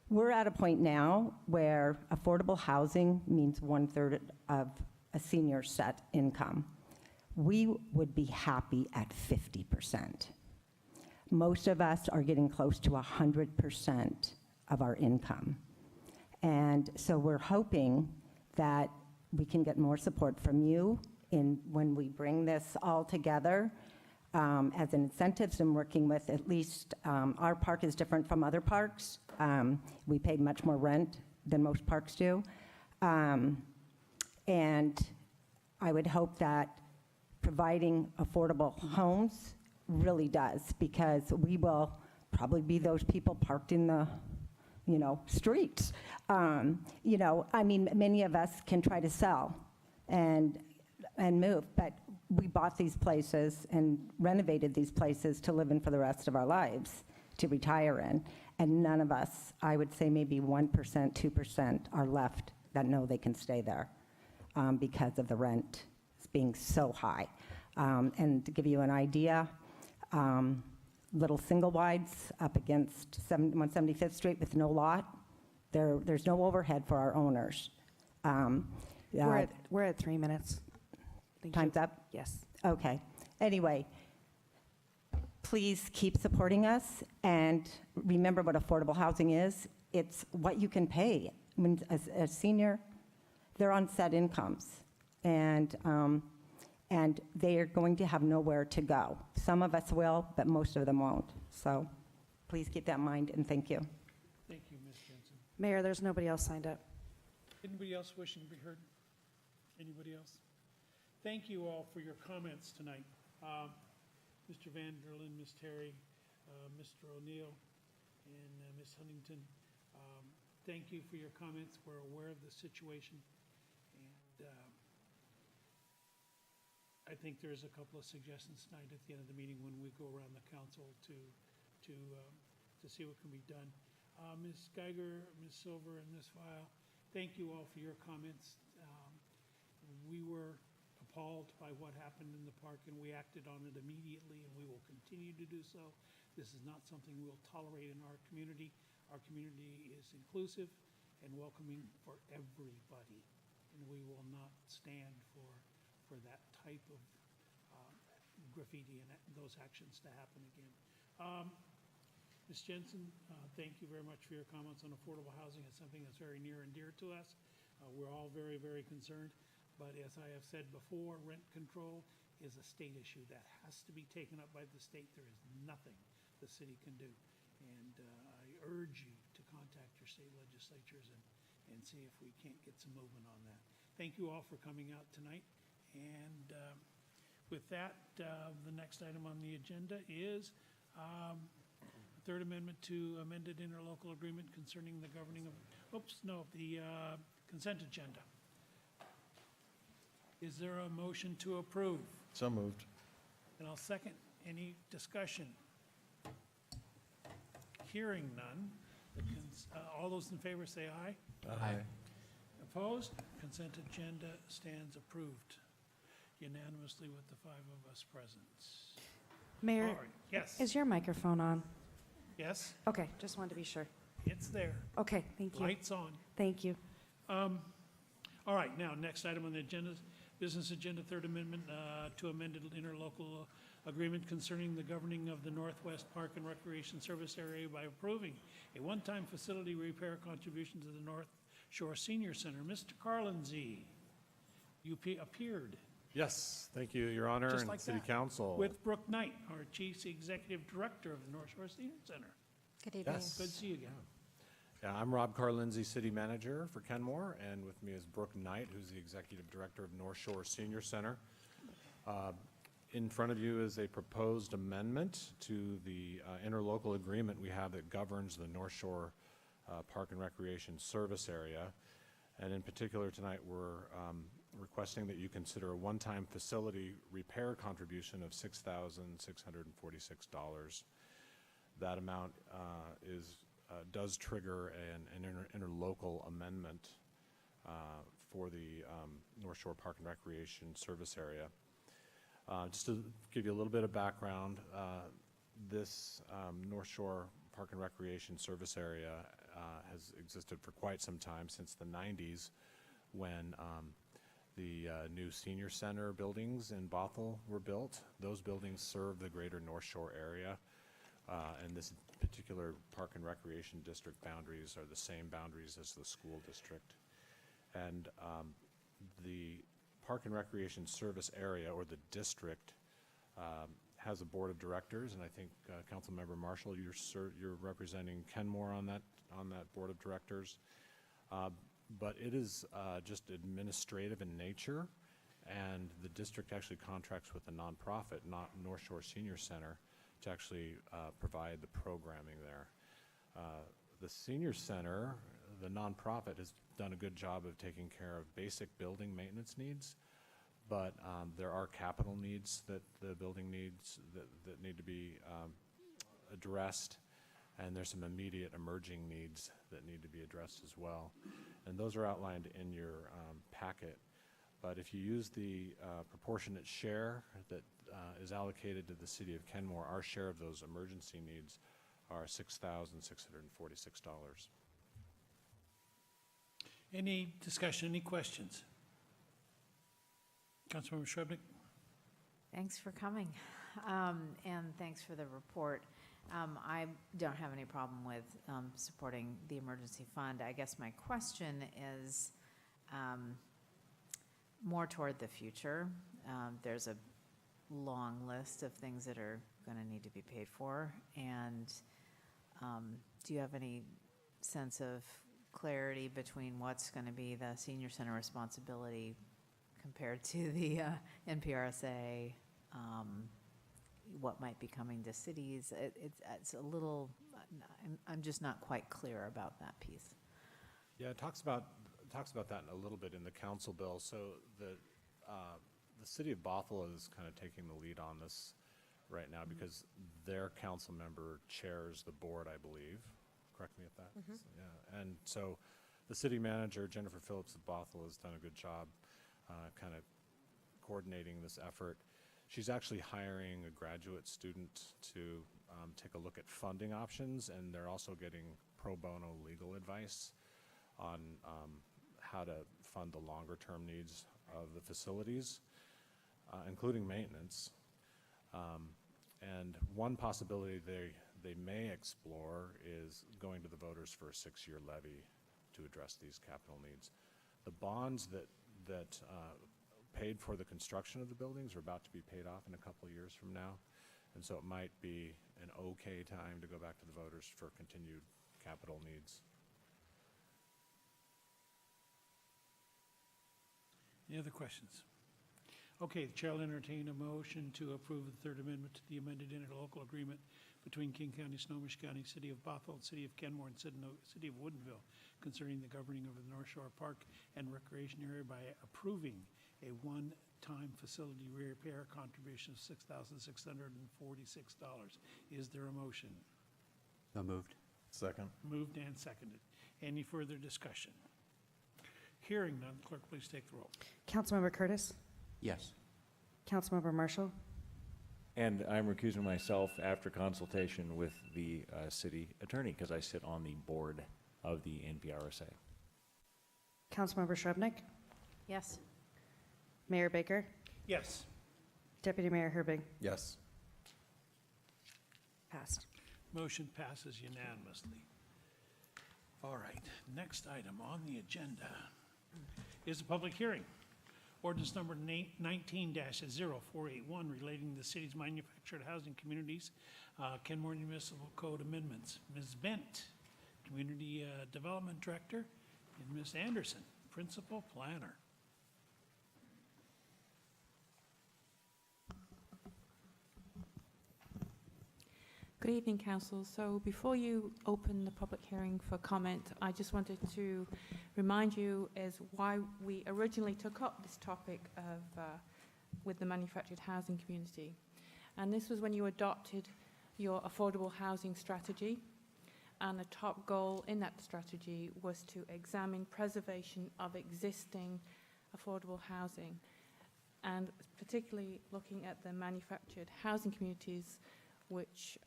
we're at a point now where affordable housing means 1/3 of a senior's set income. We would be happy at 50%. Most of us are getting close to 100% of our income. And so we're hoping that we can get more support from you when we bring this all together as an incentives and working with at least, our park is different from other parks. We pay much more rent than most parks do. And I would hope that providing affordable homes really does, because we will probably be those people parked in the streets. I mean, many of us can try to sell and move, but we bought these places and renovated these places to live in for the rest of our lives, to retire in. And none of us, I would say maybe 1%, 2% are left that know they can stay there because of the rent being so high. And to give you an idea, little single wides up against 175th Street with no lot. There's no overhead for our owners. We're at 3 minutes. Thank you. Time's up? Yes. Okay. Anyway, please keep supporting us, and remember what affordable housing is. It's what you can pay. I mean, as a senior, they're on set incomes, and they are going to have nowhere to go. Some of us will, but most of them won't. So please keep that in mind, and thank you. Thank you, Ms. Jensen. Mayor, there's nobody else signed up. Anybody else wishing to be heard? Anybody else? Thank you all for your comments tonight. Mr. Vanderlyn, Ms. Terry, Mr. O'Neill, and Ms. Huntington, thank you for your comments. We're aware of the situation, and I think there's a couple of suggestions tonight at the end of the meeting when we go around the council to see what can be done. Ms. Geiger, Ms. Silver, and Ms. File, thank you all for your comments. We were appalled by what happened in the park, and we acted on it immediately, and we will continue to do so. This is not something we'll tolerate in our community. Our community is inclusive and welcoming for everybody, and we will not stand for that type of graffiti and those actions to happen again. Ms. Jensen, thank you very much for your comments on affordable housing. It's something that's very near and dear to us. We're all very, very concerned. But as I have said before, rent control is a state issue that has to be taken up by the state. There is nothing the city can do. And I urge you to contact your state legislatures and see if we can't get some movement on that. Thank you all for coming out tonight. And with that, the next item on the agenda is Third Amendment to amended interlocal agreement concerning the governing of, the consent agenda. Is there a motion to approve? So moved. And I'll second. Any discussion? Hearing none. All those in favor say aye. Aye. Opposed? Consent agenda stands approved unanimously with the 5 of us present. Mayor, All right. Yes. is your microphone on? Yes, Okay, just wanted to be sure. it's there. Okay, thank you. Lights on. Thank you. All right, now, next item on the agenda, business agenda, Third Amendment to amended interlocal agreement concerning the governing of the Northwest Park and Recreation Service Area by approving a one-time facility repair contribution to the North Shore Senior Center. Mr. Carlinzy, you appeared. Yes, thank you, Your Honor, Just and like City that. Council. With Brooke Knight, our Chief Executive Director of the North Shore Senior Center. Good evening. Yes. Good to see you again. Yeah, I'm Rob Carlinzy, City Manager for Kenmore, and with me is Brooke Knight, who's the Executive Director of North Shore Senior Center. In front of you is a proposed amendment to the interlocal agreement we have that governs the North Shore Park and Recreation Service Area. And in particular, tonight, we're requesting that you consider a one-time facility repair contribution of $6,646. That amount is does trigger an interlocal amendment for the North Shore Park and Recreation Service Area. Just to give you a little bit of background, this North Shore Park and Recreation Service Area has existed for quite some time, since the 90s, when the new senior center buildings in Bothell were built. Those buildings serve the greater North Shore area, and this particular Park and Recreation District boundaries are the same boundaries as the school district. And the Park and Recreation Service Area, or the district, has a board of directors, and I think Councilmember Marshall, you're representing Kenmore on that board of directors. But it is just administrative in nature, and the district actually contracts with a nonprofit, not North Shore Senior Center, to actually provide the programming there. The Senior Center, the nonprofit, has done a good job of taking care of basic building maintenance needs, but there are capital needs that the building needs that need to be addressed, and there's some immediate emerging needs that need to be addressed as well. And those are outlined in your packet. But if you use the proportionate share that is allocated to the city of Kenmore, our share of those emergency needs are $6,646. Any discussion, any questions? Councilmember Shrubnik? Thanks for coming, and thanks for the report. I don't have any problem with supporting the emergency fund. I guess my question is more toward the future. There's a long list of things that are going to need to be paid for, and do you have any sense of clarity between what's going to be the senior center responsibility compared to the NPRSA, what might be coming to cities? It's a little, I'm just not quite clear about that piece. Yeah, it talks about that a little bit in the council bill. So the city of Bothell is kind of taking the lead on this right now, because their council member chairs the board, I believe. Correct me if that. Yeah, and so the city manager, Jennifer Phillips of Bothell, has done a good job kind of coordinating this effort. She's actually hiring a graduate student to take a look at funding options, and they're also getting pro bono legal advice on how to fund the longer term needs of the facilities, including maintenance. And one possibility they may explore is going to the voters for a 6-year levy to address these capital needs. The bonds that paid for the construction of the buildings are about to be paid off in a couple of years from now, and so it might be an okay time to go back to the voters for continued capital needs. Any other questions? Okay, the chair will entertain a motion to approve the third amendment to the amended interlocal agreement between King County, Snohomish County, City of Bothell, City of Kenmore, and City of Woodinville concerning the governing of the North Shore Park and Recreation Area by approving a one-time facility repair contribution of $6,646. Is there a motion? So moved. Second. Moved and seconded. Any further discussion? Hearing none, clerk, please take the roll. Councilmember Curtis? Yes. Councilmember Marshall? And I'm recusing myself after consultation with the city attorney, because I sit on the board of the NPRSA. Councilmember Shrubnik? Yes. Mayor Baker? Yes. Deputy Mayor Herbig? Yes. Passed. Motion passes unanimously. All right, next item on the agenda is a public hearing. Ordinance number 19-0481 relating to the city's manufactured housing communities, Kenmore Municipal Code amendments. Ms. Bent, Community Development Director, and Ms. Anderson, Principal Planner. Good evening, Council. So before you open the public hearing for comment, I just wanted to remind you as why we originally took up this topic of with the manufactured housing community. And this was when you adopted your affordable housing strategy. and a top goal in that strategy was to examine preservation of existing affordable housing, and particularly looking at the manufactured housing communities, which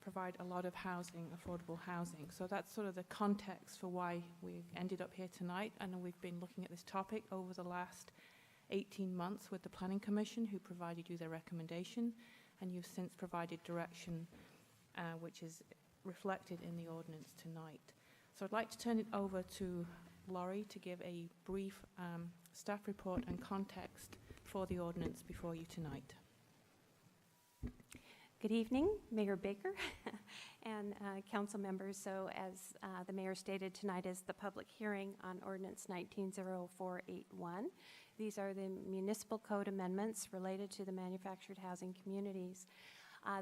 provide a lot of housing, affordable housing. So that's sort of the context for why we've ended up here tonight. I know we've been looking at this topic over the last 18 months with the Planning Commission, who provided you their recommendation, and you've since provided direction, which is reflected in the ordinance tonight. So I'd like to turn it over to Laurie to give a brief staff report and context for the ordinance before you tonight. Good evening, Mayor Baker and council members. So as the mayor stated, tonight is the public hearing on ordinance 190481. These are the municipal code amendments related to the manufactured housing communities.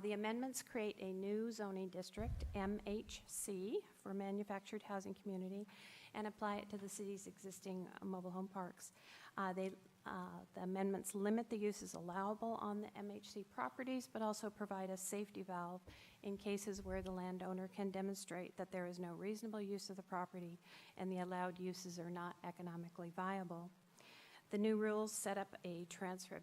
The amendments create a new zoning district, MHC, for manufactured housing community, and apply it to the city's existing mobile home parks. The amendments limit the uses allowable on the MHC properties, but also provide a safety valve in cases where the landowner can demonstrate that there is no reasonable use of the property and the allowed uses are not economically viable. The new rules set up a transfer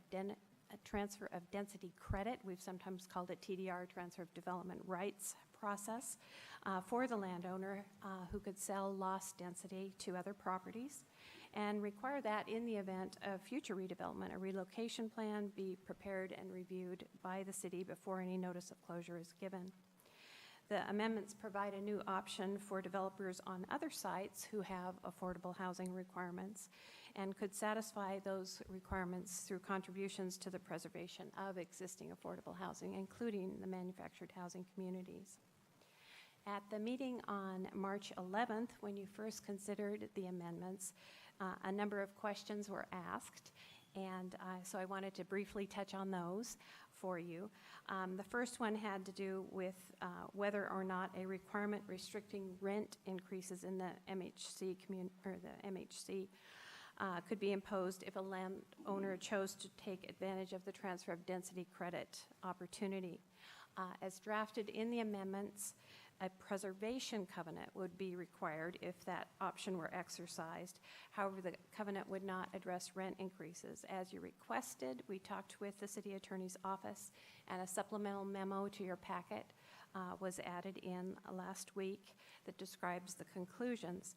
of density credit. We've sometimes called it TDR, transfer of development rights process, for the landowner who could sell lost density to other properties, and require that in the event of future redevelopment, a relocation plan be prepared and reviewed by the city before any notice of closure is given. The amendments provide a new option for developers on other sites who have affordable housing requirements and could satisfy those requirements through contributions to the preservation of existing affordable housing, including the manufactured housing communities. At the meeting on March 11th, when you first considered the amendments, a number of questions were asked, and so I wanted to briefly touch on those for you. The first one had to do with whether or not a requirement restricting rent increases in the MHC community, or the MHC, could be imposed if a landowner chose to take advantage of the transfer of density credit opportunity. As drafted in the amendments, a preservation covenant would be required if that option were exercised. However, the covenant would not address rent increases. As you requested, we talked with the city attorney's office, and a supplemental memo to your packet was added in last week that describes the conclusions.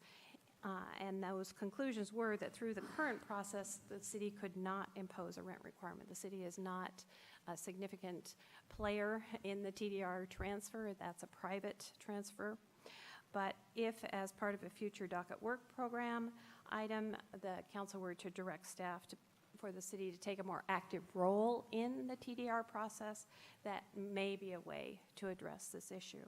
And those conclusions were that through the current process, the city could not impose a rent requirement. The city is not a significant player in the TDR transfer. That's a private transfer. But if, as part of a future docket work program item, the council were to direct staff for the city to take a more active role in the TDR process, that may be a way to address this issue.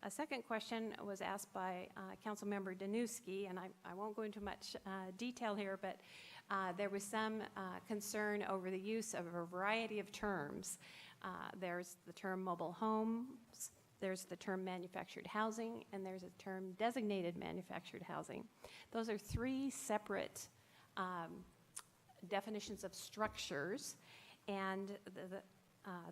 A second question was asked by Councilmember Danuski, and I won't go into much detail here, but there was some concern over the use of a variety of terms. There's the term mobile homes, there's the term manufactured housing, and there's a term designated manufactured housing. Those are three separate definitions of structures, and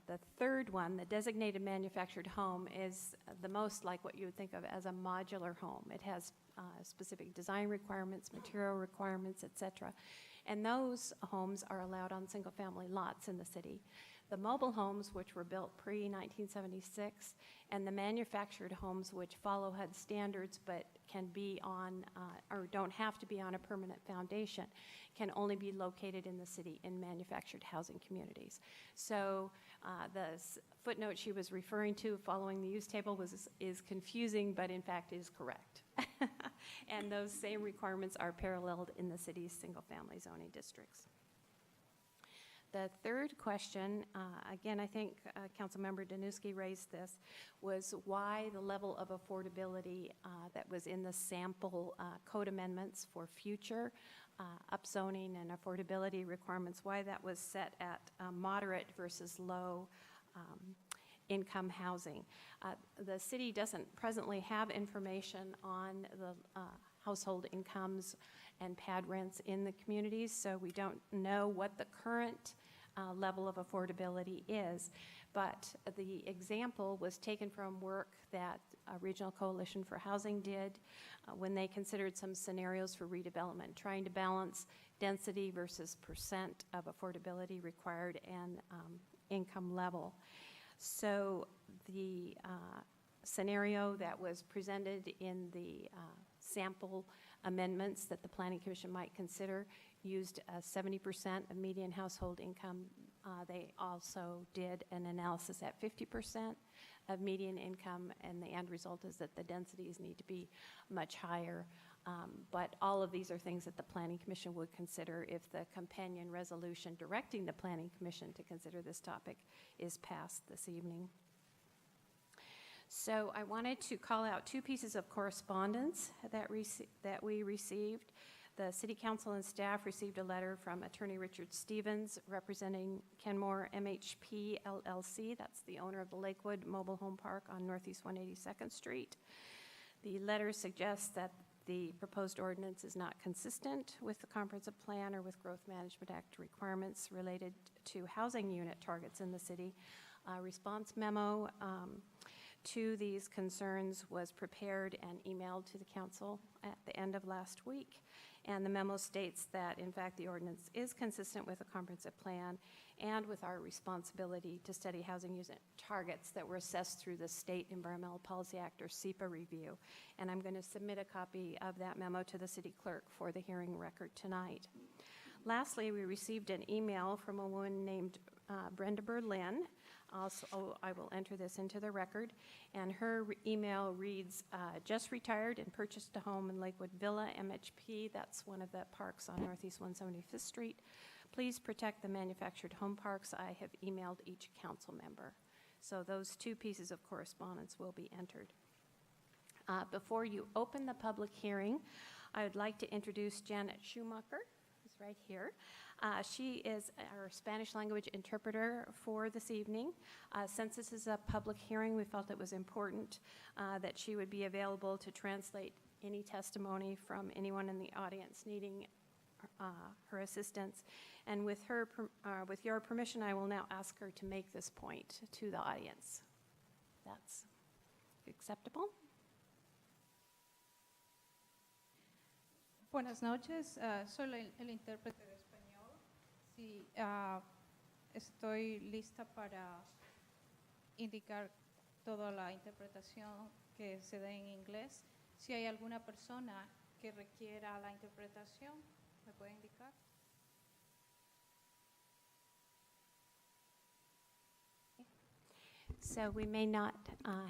the third one, the designated manufactured home, is the most like what you would think of as a modular home. It has specific design requirements, material requirements, etc. And those homes are allowed on single-family lots in the city. The mobile homes, which were built pre-1976, and the manufactured homes, which follow HUD standards but can be on, or don't have to be on a permanent foundation, can only be located in the city in manufactured housing communities. So the footnote she was referring to following the use table is confusing, but in fact is correct. And those same requirements are paralleled in the city's single-family zoning districts. The third question, again, I think Councilmember Danuski raised this, was why the level of affordability that was in the sample code amendments for future upzoning and affordability requirements, why that was set at moderate versus low income housing. The city doesn't presently have information on the household incomes and pad rents in the communities, so we don't know what the current level of affordability is. But the example was taken from work that Regional Coalition for Housing did when they considered some scenarios for redevelopment, trying to balance density versus percent of affordability required and income level. So the scenario that was presented in the sample amendments that the Planning Commission might consider used 70% of median household income. They also did an analysis at 50% of median income, and the end result is that the densities need to be much higher. But all of these are things that the Planning Commission would consider if the companion resolution directing the Planning Commission to consider this topic is passed this evening. So I wanted to call out two pieces of correspondence that we received. The City Council and staff received a letter from Attorney Richard Stevens representing Kenmore MHP LLC. That's the owner of the Lakewood Mobile Home Park on Northeast 182nd Street. The letter suggests that the proposed ordinance is not consistent with the comprehensive plan or with Growth Management Act requirements related to housing unit targets in the city. A response memo to these concerns was prepared and emailed to the council at the end of last week. And the memo states that, in fact, the ordinance is consistent with the comprehensive plan and with our responsibility to study housing unit targets that were assessed through the State Environmental Policy Act, or SEPA review. And I'm going to submit a copy of that memo to the city clerk for the hearing record tonight. Lastly, we received an email from a woman named Brenda Berlin. Also, I will enter this into the record. And her email reads, just retired and purchased a home in Lakewood Villa, MHP. That's one of the parks on Northeast 175th Street. Please protect the manufactured home parks. I have emailed each council member. So those two pieces of correspondence will be entered. Before you open the public hearing, I would like to introduce Janet Schumacher, who's right here. She is our Spanish language interpreter for this evening. Since this is a public hearing, we felt it was important that she would be available to translate any testimony from anyone in the audience needing her assistance. And with your permission, I will now ask her to make this point to the audience. That's acceptable? Buenas noches, soy el intérprete de español. Sí, estoy lista para indicar toda la interpretación que se dé en inglés. Si hay alguna persona que requiera la interpretación, ¿me puede indicar? So we may not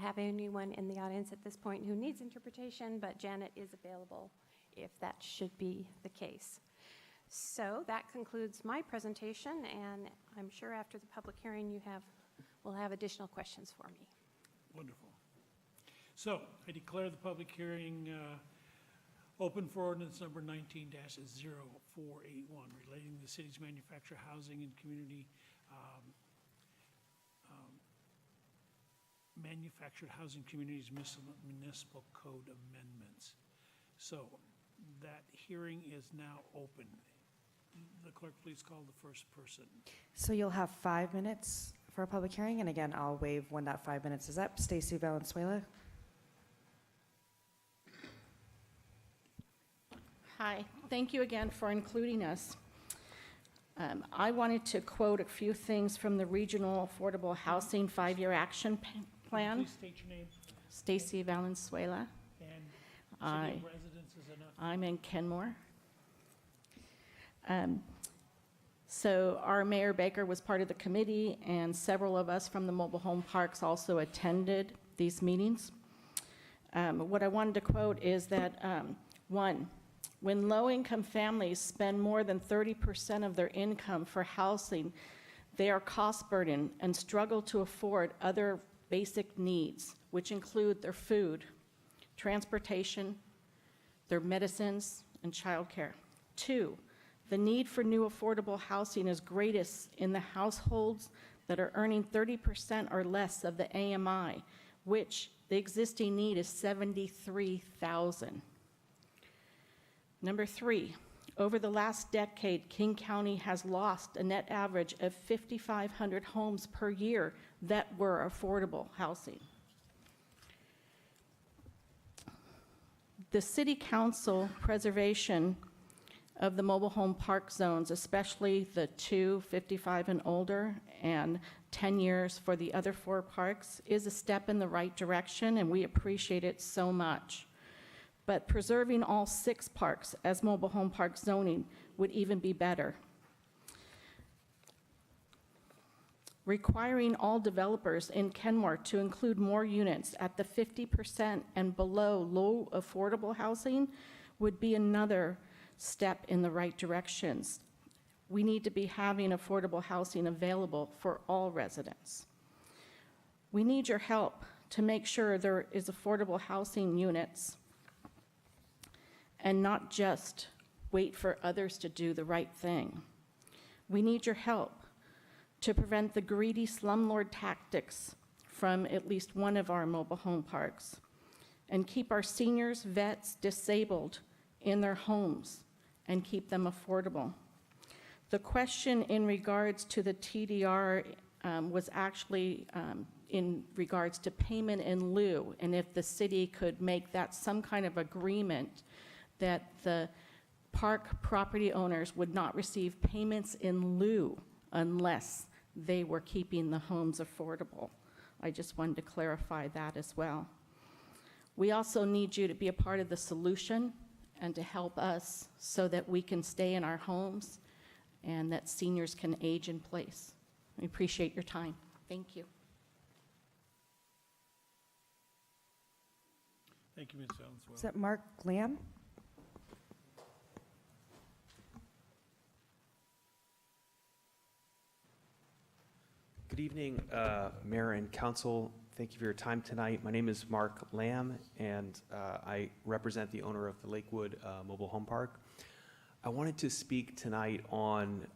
have anyone in the audience at this point who needs interpretation, but Janet is available if that should be the case. So that concludes my presentation, and I'm sure after the public hearing will have additional questions for me. Wonderful. So I declare the public hearing open for ordinance number 19-0481 relating to the city's manufactured housing and community manufactured housing communities municipal code amendments. So that hearing is now open. The clerk, please call the first person. So you'll have 5 minutes for a public hearing, and again, I'll waive when that 5 minutes is up. Stacey Valenzuela. Hi, thank you again for including us. I wanted to quote a few things from the Regional Affordable Housing 5-Year Action Plan. Please state your name. Stacey Valenzuela. And city of residence is enough. I'm in Kenmore. So our Mayor Baker was part of the committee, and several of us from the mobile home parks also attended these meetings. What I wanted to quote is that, one, when low-income families spend more than 30% of their income for housing, they are cost-burdened and struggle to afford other basic needs, which include their food, transportation, their medicines, and childcare. Two, the need for new affordable housing is greatest in the households that are earning 30% or less of the AMI, which the existing need is $73,000. Number three, Over the last decade, King County has lost a net average of 5,500 homes per year that were affordable housing. The City Council preservation of the mobile home park zones, especially the 2, 55 and older, and 10 years for the other 4 parks, is a step in the right direction, and we appreciate it so much. But preserving all 6 parks as mobile home park zoning would even be better. Requiring all developers in Kenmore to include more units at the 50% and below low affordable housing would be another step in the right directions. We need to be having affordable housing available for all residents. We need your help to make sure there is affordable housing units and not just wait for others to do the right thing. We need your help to prevent the greedy slumlord tactics from at least one of our mobile home parks and keep our seniors, vets, disabled in their homes and keep them affordable. The question in regards to the TDR was actually in regards to payment in lieu, and if the city could make that some kind of agreement that the park property owners would not receive payments in lieu unless they were keeping the homes affordable. I just wanted to clarify that as well. We also need you to be a part of the solution and to help us so that we can stay in our homes and that seniors can age in place. We appreciate your time. Thank you. Thank you, Ms. Valenzuela. Is that Mark Lamb? Good evening, Mayor and Council. Thank you for your time tonight. My name is Mark Lamb, and I represent the owner of the Lakewood Mobile Home Park. I wanted to speak tonight on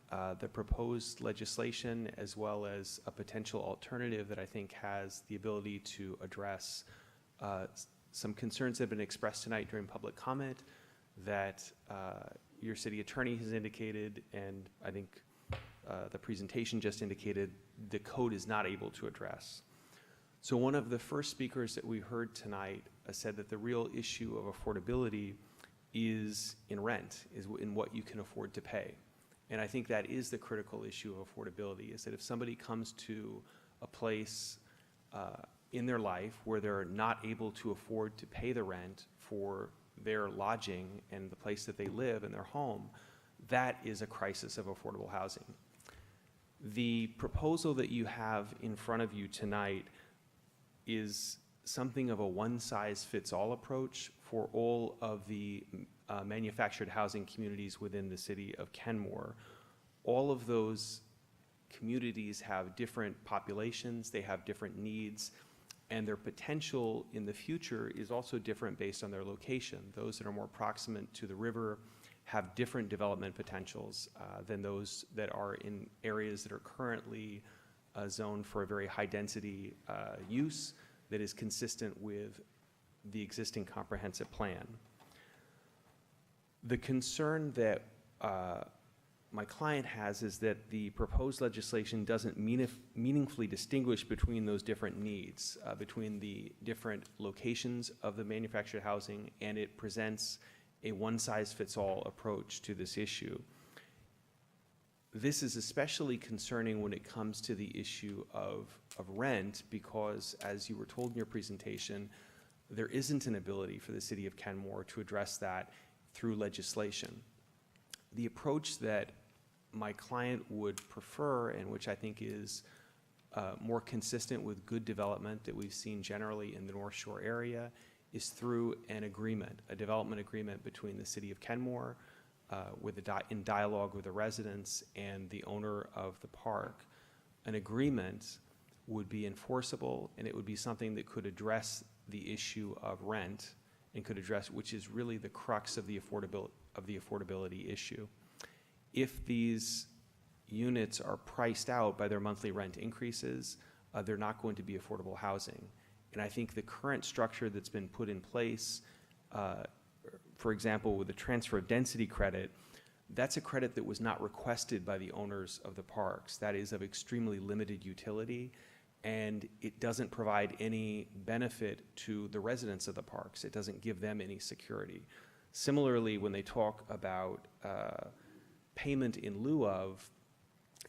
the proposed legislation as well as a potential alternative that I think has the ability to address some concerns that have been expressed tonight during public comment that your city attorney has indicated, and I think the presentation just indicated the code is not able to address. So one of the first speakers that we heard tonight said that the real issue of affordability is in rent, is in what you can afford to pay. And I think that is the critical issue of affordability, is that if somebody comes to a place in their life where they're not able to afford to pay the rent for their lodging and the place that they live in their home, that is a crisis of affordable housing. The proposal that you have in front of you tonight is something of a one-size-fits-all approach for all of the manufactured housing communities within the city of Kenmore. All of those communities have different populations, they have different needs, and their potential in the future is also different based on their location. Those that are more proximate to the river have different development potentials than those that are in areas that are currently zoned for a very high density use that is consistent with the existing comprehensive plan. The concern that my client has is that the proposed legislation doesn't meaningfully distinguish between those different needs, between the different locations of the manufactured housing, and it presents a one-size-fits-all approach to this issue. This is especially concerning when it comes to the issue of rent, because as you were told in your presentation, there isn't an ability for the city of Kenmore to address that through legislation. The approach that my client would prefer, and which I think is more consistent with good development that we've seen generally in the North Shore area, is through an agreement, a development agreement between the city of Kenmore in dialogue with the residents and the owner of the park. An agreement would be enforceable, and it would be something that could address the issue of rent and could address, which is really the crux of the affordability issue. If these units are priced out by their monthly rent increases, they're not going to be affordable housing. And I think the current structure that's been put in place, for example, with the transfer of density credit, That's a credit that was not requested by the owners of the parks. That is of extremely limited utility, and it doesn't provide any benefit to the residents of the parks. It doesn't give them any security. Similarly, when they talk about payment in lieu of,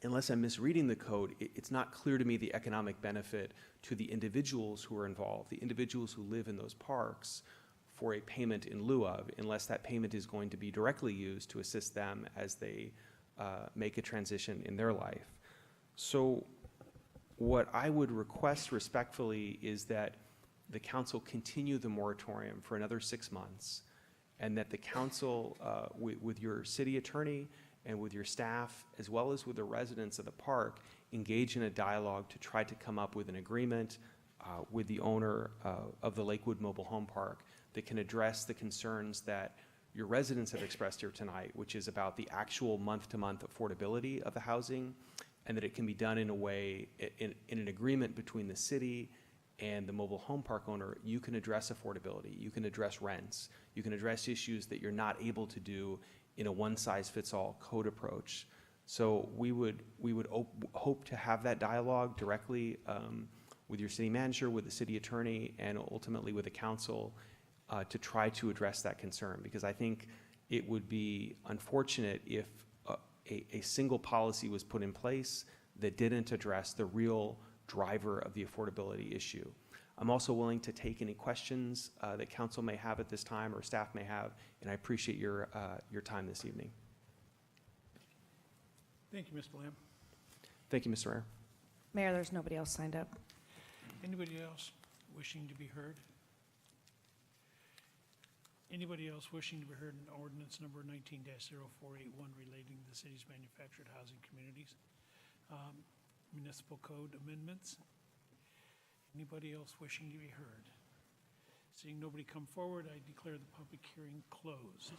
unless I'm misreading the code, it's not clear to me the economic benefit to the individuals who are involved, the individuals who live in those parks, for a payment in lieu of, unless that payment is going to be directly used to assist them as they make a transition in their life. So what I would request respectfully is that the council continue the moratorium for another 6 months, and that the council, with your city attorney and with your staff, as well as with the residents of the park, engage in a dialogue to try to come up with an agreement with the owner of the Lakewood Mobile Home Park that can address the concerns that your residents have expressed here tonight, which is about the actual month-to-month affordability of the housing, and that it can be done in a way, in an agreement between the city and the mobile home park owner. You can address affordability, you can address rents, you can address issues that you're not able to do in a one-size-fits-all code approach. So we would hope to have that dialogue directly with your city manager, with the city attorney, and ultimately with the council to try to address that concern, because I think it would be unfortunate if a single policy was put in place that didn't address the real driver of the affordability issue. I'm also willing to take any questions that council may have at this time or staff may have, and I appreciate your time this evening. Thank you, Mr. Lamb. Thank you, Mr. Mayor. Mayor, there's nobody else signed up. Anybody else wishing to be heard? Anybody else wishing to be heard in ordinance number 19-0481 relating to the city's manufactured housing communities? Municipal code amendments? Anybody else wishing to be heard? Seeing nobody come forward, I declare the public hearing closed.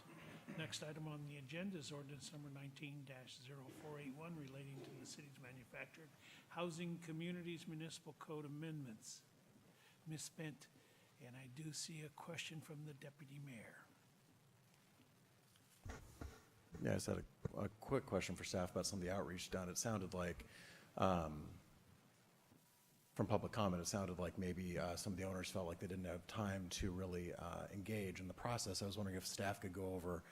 Next item on the agenda is ordinance number 19-0481 relating to the city's manufactured housing communities municipal code amendments. Ms. Spent, and I do see a question from the deputy mayor. Yeah, I just had a quick question for staff about some of the outreach done. It sounded like, from public comment, it sounded like maybe some of the owners felt like they didn't have time to really engage in the process. I was wondering if staff could go over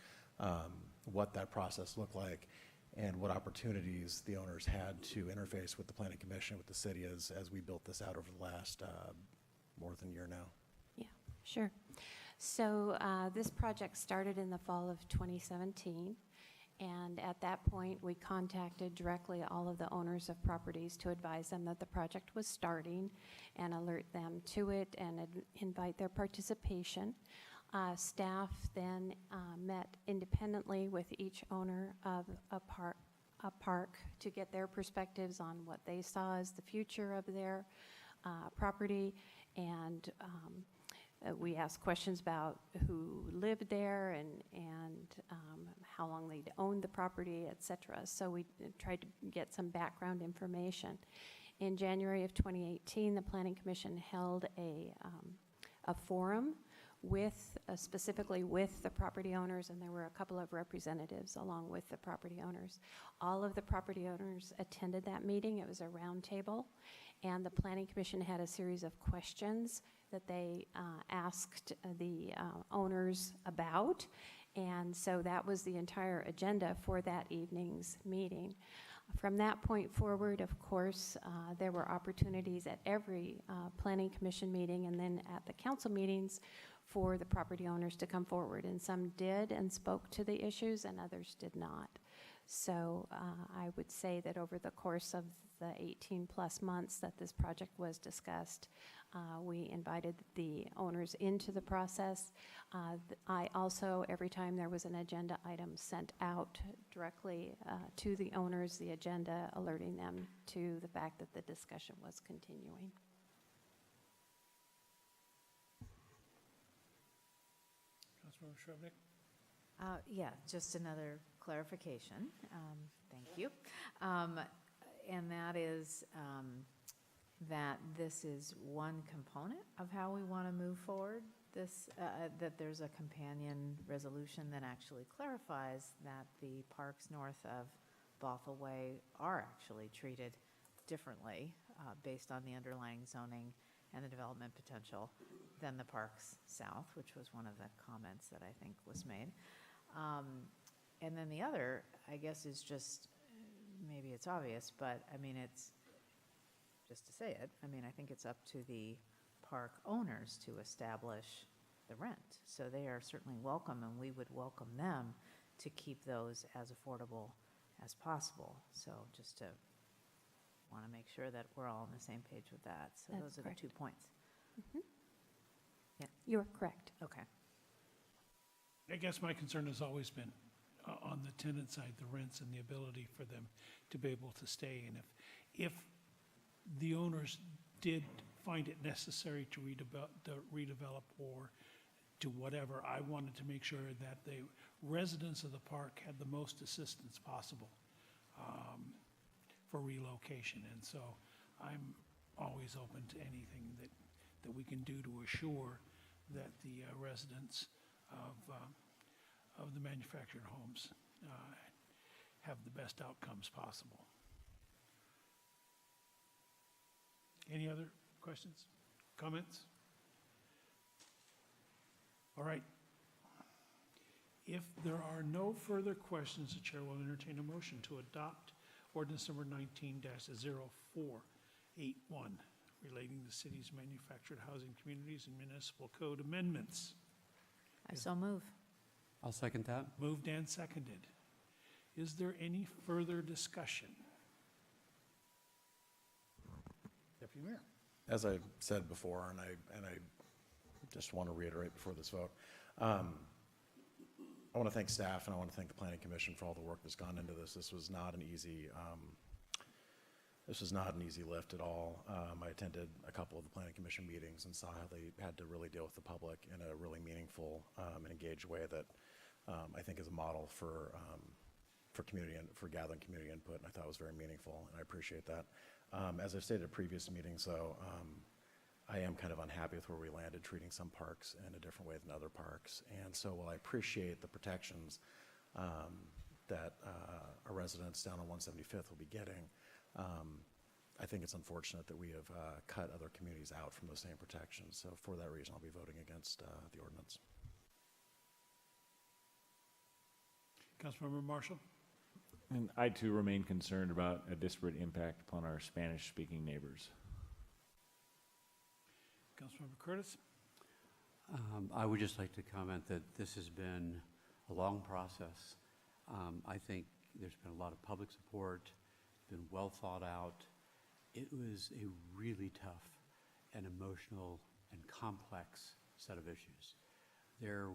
what that process looked like and what opportunities the owners had to interface with the Planning Commission, with the city, as we built this out over the last more than a year now. Yeah, sure. So this project started in the fall of 2017. And at that point, we contacted directly all of the owners of properties to advise them that the project was starting and alert them to it and invite their participation. Staff then met independently with each owner of a park to get their perspectives on what they saw as the future of their property, and we asked questions about who lived there and how long they'd owned the property, et cetera. So we tried to get some background information. In January of 2018, the Planning Commission held a forum with, specifically with the property owners, and there were a couple of representatives along with the property owners. All of the property owners attended that meeting. It was a round table, and the Planning Commission had a series of questions that they asked the owners about, and so that was the entire agenda for that evening's meeting. From that point forward, of course, there were opportunities at every Planning Commission meeting and then at the council meetings for the property owners to come forward, and some did and spoke to the issues and others did not. So I would say that over the course of the 18 plus months that this project was discussed, we invited the owners into the process. I also, every time there was an agenda item, sent out directly to the owners the agenda, alerting them to the fact that the discussion was continuing. Councilmember Shrevenick? Yeah, just another clarification. Thank you. And that is that this is one component of how we want to move forward, this, that there's a companion resolution that actually clarifies that the parks north of Bothell Way are actually treated differently based on the underlying zoning and the development potential than the parks south, which was one of the comments that I think was made. And then the other, I guess, is just, maybe it's obvious, but I mean, it's, just to say it, I mean, I think it's up to the park owners to establish the rent. So they are certainly welcome, and we would welcome them to keep those as affordable as possible. So just to want to make sure that we're all on the same page with that. So That's those are correct. the 2 points. Yeah. You're correct. Okay. I guess my concern has always been on the tenant side, the rents and the ability for them to be able to stay. And if the owners did find it necessary to redevelop or to whatever, I wanted to make sure that the residents of the park had the most assistance possible for relocation. And so I'm always open to anything that we can do to assure that the residents of the manufactured homes have the best outcomes possible. Any other questions, comments? All right. If there are no further questions, the chair will entertain a motion to adopt ordinance number 19-0481 relating to city's manufactured housing communities and municipal code amendments. I so move. I'll second that. Moved and seconded. Is there any further discussion? Deputy Mayor. As I said before, and I just want to reiterate before this vote, I want to thank staff and I want to thank the Planning Commission for all the work that's gone into this. This was not an easy lift at all. I attended a couple of the Planning Commission meetings and saw how they had to really deal with the public in a really meaningful and engaged way that I think is a model for community and for gathering community input, and I thought it was very meaningful, and I appreciate that. As I've stated at previous meetings, though, I am kind of unhappy with where we landed, treating some parks in a different way than other parks. And so while I appreciate the protections that our residents down on 175th will be getting, I think it's unfortunate that we have cut other communities out from those same protections. So for that reason, I'll be voting against the ordinance. Councilmember Marshall? And I too remain concerned about a disparate impact upon our Spanish-speaking neighbors. Councilmember Curtis? I would just like to comment that this has been a long process. I think there's been a lot of public support, been well thought out. It was a really tough and emotional and complex set of issues. There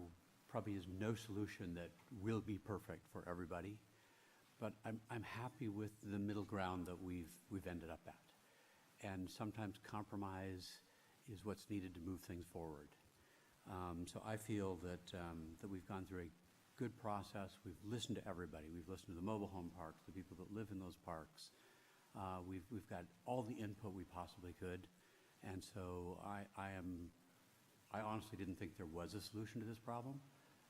probably is no solution that will be perfect for everybody, but I'm happy with the middle ground that we've ended up at. And sometimes compromise is what's needed to move things forward. So I feel that we've gone through a good process. We've listened to everybody. We've listened to the mobile home parks, the people that live in those parks. We've got all the input we possibly could. And so I honestly didn't think there was a solution to this problem.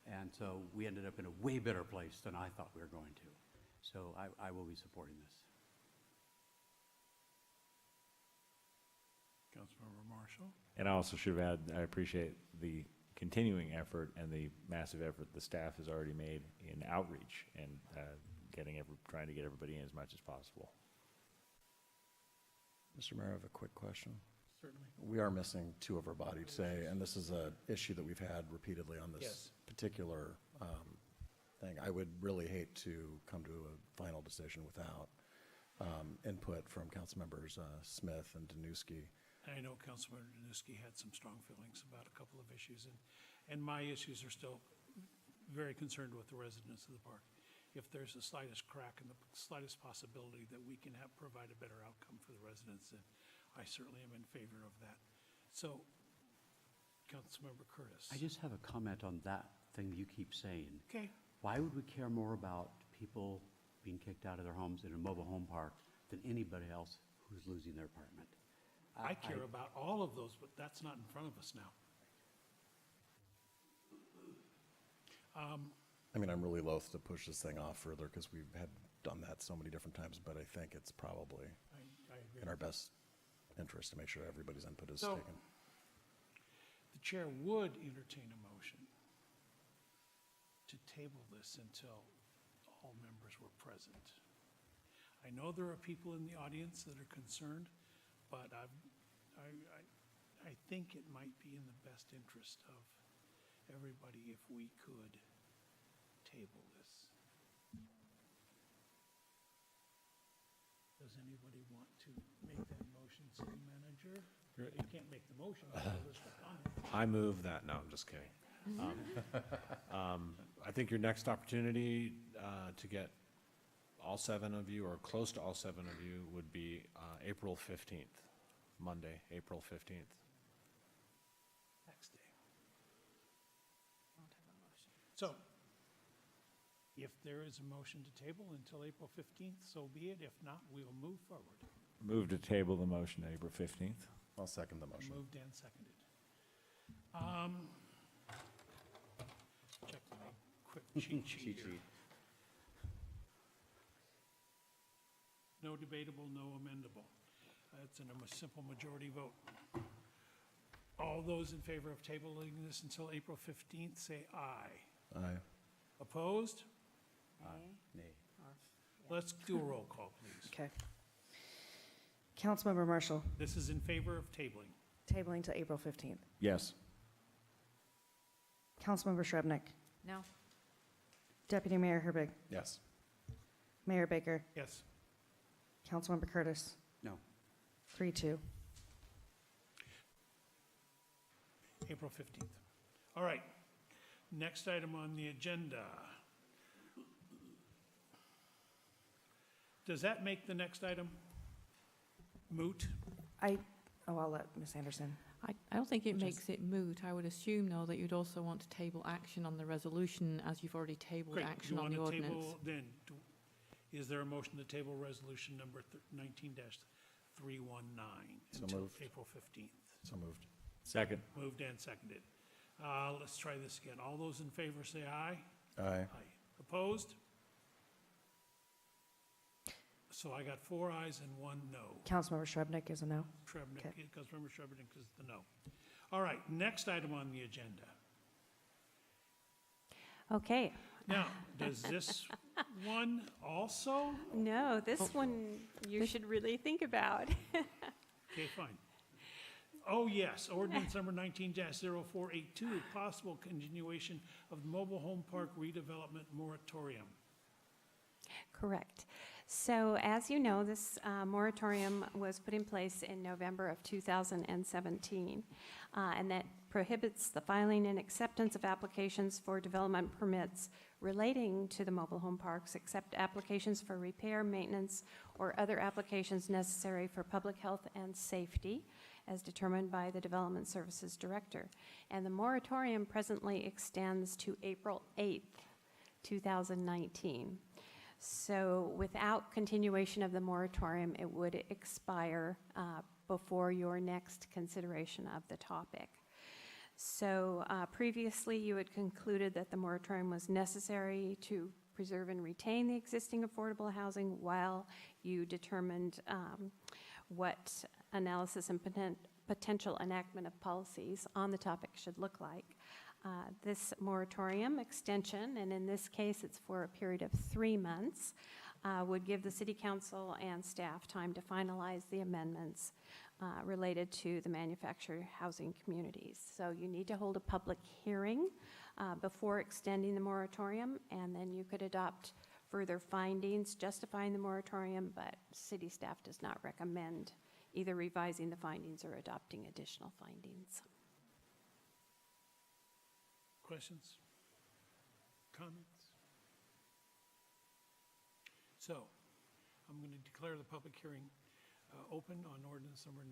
And so we ended up in a way better place than I thought we were going to. So I will be supporting this. Councilmember Marshall? And I also should have added, I appreciate the continuing effort and the massive effort the staff has already made in outreach and trying to get everybody in as much as possible. Mr. Mayor, I have a quick question. Certainly. We are missing two of our body today, and this is an issue that we've had repeatedly on this particular thing. I would really hate to come to a final decision without input from council members Smith and Danuski. I know Councilmember Danuski had some strong feelings about a couple of issues, and my issues are still very concerned with the residents of the park. If there's the slightest crack and the slightest possibility that we can provide a better outcome for the residents, then I certainly am in favor of that. So, Councilmember Curtis. I just have a comment on that thing you keep saying. Okay. Why would we care more about people being kicked out of their homes in a mobile home park than anybody else who's losing their apartment? I care about all of those, but that's not in front of us now. I mean, I'm really loath to push this thing off further because we've had done that so many different times, but I think it's probably I agree. in our best interest to make sure everybody's input is So, taken. the chair would entertain a motion to table this until all members were present. I know there are people in the audience that are concerned, but I think it might be in the best interest of everybody if we could table this. Does anybody want to make that motion, city manager? You can't make the motion, but there's the comment. I move that, no, I'm just kidding. I think your next opportunity to get all 7 of you, or close to all 7 of you, would be April 15th, Monday, April 15th. Next day. So, if there is a motion to table until April 15th, so be it. If not, we'll move forward. Move to table the motion to April 15th. I'll second the motion. Moved and seconded. Check my quick cheat sheet here. No debatable, no amendable. That's in a simple majority vote. All those in favor of tabling this until April 15th, say aye. Aye. Opposed? Nay. Let's do a roll call, please. Okay. Councilmember Marshall, This is in favor of tabling. tabling to April 15th. Yes. Councilmember Shrubnik, No. Deputy Mayor Herbig, Yes. Mayor Baker, Yes. Councilmember Curtis, No. 3-2. April 15th. All right. Next item on the agenda. Does that make the next item moot? I'll let Ms. Anderson. I don't think it makes it moot. I would assume, though, that you'd also want to table action on the resolution as you've already tabled Great. action You on the want to ordinance. table, then, is there a motion to table resolution number 19-319 So until moved. April 15th? So moved. Second. Moved and seconded. Let's try this again. All those in favor say aye. Aye. Opposed? So I got 4 ayes and 1 no. Councilmember Shrubnik is a no. Shrubnik, Okay. Councilmember Shrubnik is the no. All right, next item on the agenda. Okay. Now, does this one also? No, this one you should really think about. Okay, fine. Oh, yes, ordinance number 19-0482, possible continuation of the mobile home park redevelopment moratorium. Correct. So as you know, this moratorium was put in place in November of 2017, and that prohibits the filing and acceptance of applications for development permits relating to the mobile home parks, except applications for repair, maintenance, or other applications necessary for public health and safety, as determined by the Development Services Director. And the moratorium presently extends to April 8th, 2019. So without continuation of the moratorium, it would expire before your next consideration of the topic. So previously, you had concluded that the moratorium was necessary to preserve and retain the existing affordable housing while you determined what analysis and potential enactment of policies on the topic should look like. This moratorium extension, and in this case it's for a period of 3 months, would give the City Council and staff time to finalize the amendments related to the manufactured housing communities. So you need to hold a public hearing before extending the moratorium, and then you could adopt further findings justifying the moratorium, but city staff does not recommend either revising the findings or adopting additional findings. Questions? Comments? So, I'm going to declare the public hearing open on ordinance number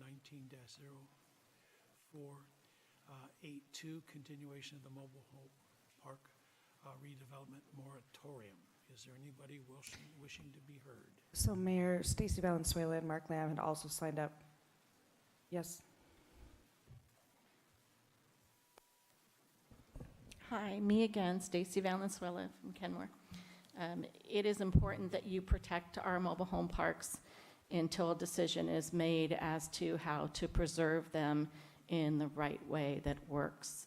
19-0482, continuation of the mobile home park redevelopment moratorium. Is there anybody wishing to be heard? So Mayor Stacy Valenzuela and Mark Lamb had also signed up. Yes. Hi, me again, Stacy Valenzuela from Kenmore. It is important that you protect our mobile home parks until a decision is made as to how to preserve them in the right way that works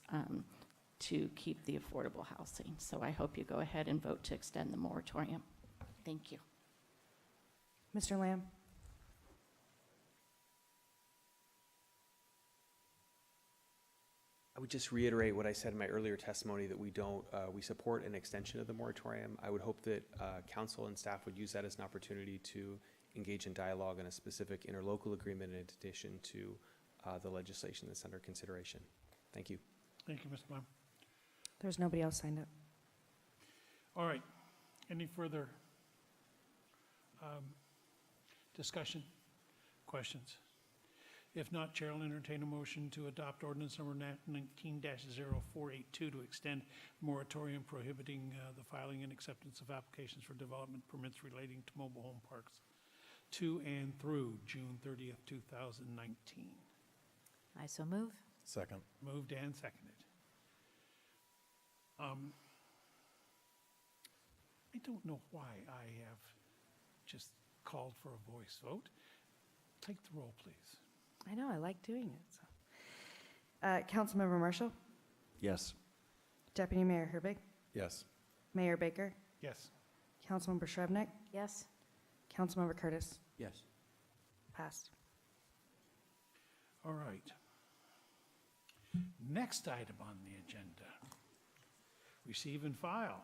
to keep the affordable housing. So I hope you go ahead and vote to extend the moratorium. Thank you. Mr. Lamb? I would just reiterate what I said in my earlier testimony, that we support an extension of the moratorium. I would hope that council and staff would use that as an opportunity to engage in dialogue on a specific interlocal agreement in addition to the legislation that's under consideration. Thank you. Thank you, Mr. Lamb. There's nobody else signed up. All right. Any further discussion, questions? If not, Chair will entertain a motion to adopt ordinance number 19-0482 to extend moratorium prohibiting the filing and acceptance of applications for development permits relating to mobile home parks to and through June 30th, 2019. I so move. Second. Moved and seconded. I don't know why I have just called for a voice vote. Take the roll, please. I know, I like doing it. So. Councilmember Marshall? Yes. Deputy Mayor Herbig? Yes. Mayor Baker? Yes. Councilmember Shrevenick? Yes. Councilmember Curtis? Yes. Passed. All right. Next item on the agenda, receive and file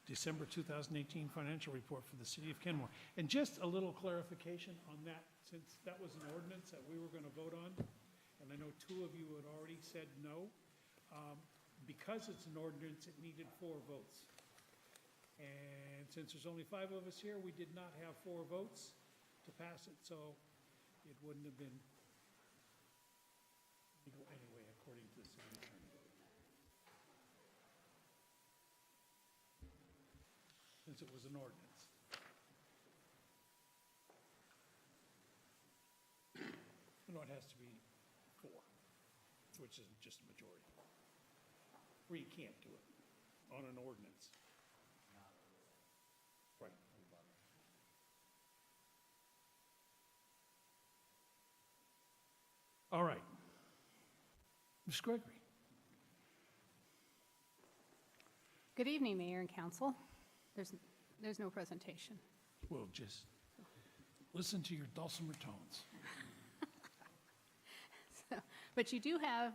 December 2018 financial report for the city of Kenmore. And just a little clarification on that, since that was an ordinance that we were going to vote on, and I know two of you had already said no. Because it's an ordinance, it needed 4 votes. And since there's only 5 of us here, we did not have 4 votes to pass it, so it wouldn't have been legal anyway, according to the city attorney. Since it was an ordinance. No, it has to be 4, which is just a majority. Or you can't do it on an ordinance. Right. All right. Ms. Gregory. Good evening, Mayor and Council. There's no presentation. We'll just listen to your dulcimer tones. But you do have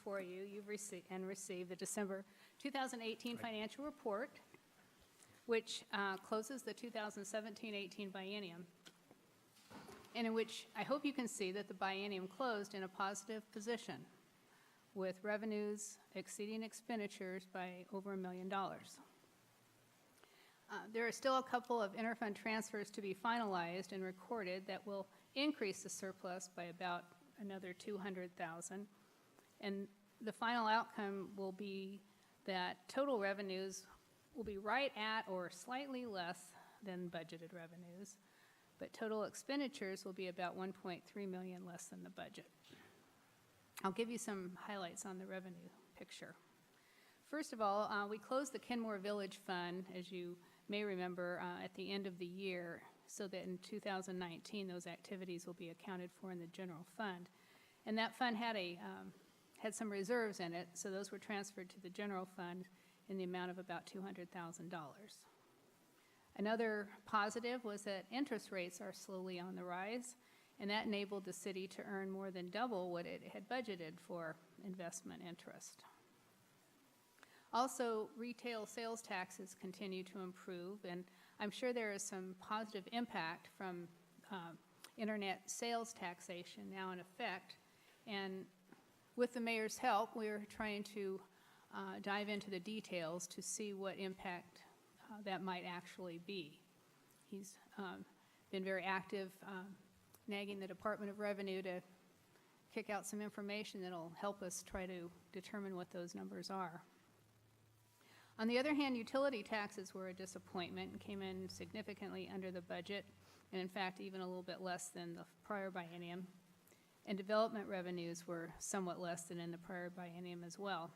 for you, you've received the December 2018 financial report, which closes the 2017-18 biennium, and in which I hope you can see that the biennium closed in a positive position, with revenues exceeding expenditures by over $1 million. There are still a couple of interfund transfers to be finalized and recorded that will increase the surplus by about another $200,000, and the final outcome will be that total revenues will be right at or slightly less than budgeted revenues, but total expenditures will be about $1.3 million less than the budget. I'll give you some highlights on the revenue picture. First of all, we closed the Kenmore Village Fund, as you may remember, at the end of the year, so that in 2019 those activities will be accounted for in the general fund. And that fund had some reserves in it, so those were transferred to the general fund in the amount of about $200,000. Another positive was that interest rates are slowly on the rise, and that enabled the city to earn more than double what it had budgeted for investment interest. Also, retail sales taxes continue to improve, and I'm sure there is some positive impact from internet sales taxation now in effect. And with the mayor's help, we're trying to dive into the details to see what impact that might actually be. He's been very active, nagging the Department of Revenue to kick out some information that'll help us try to determine what those numbers are. On the other hand, utility taxes were a disappointment and came in significantly under the budget, and in fact, even a little bit less than the prior biennium. And development revenues were somewhat less than in the prior biennium as well.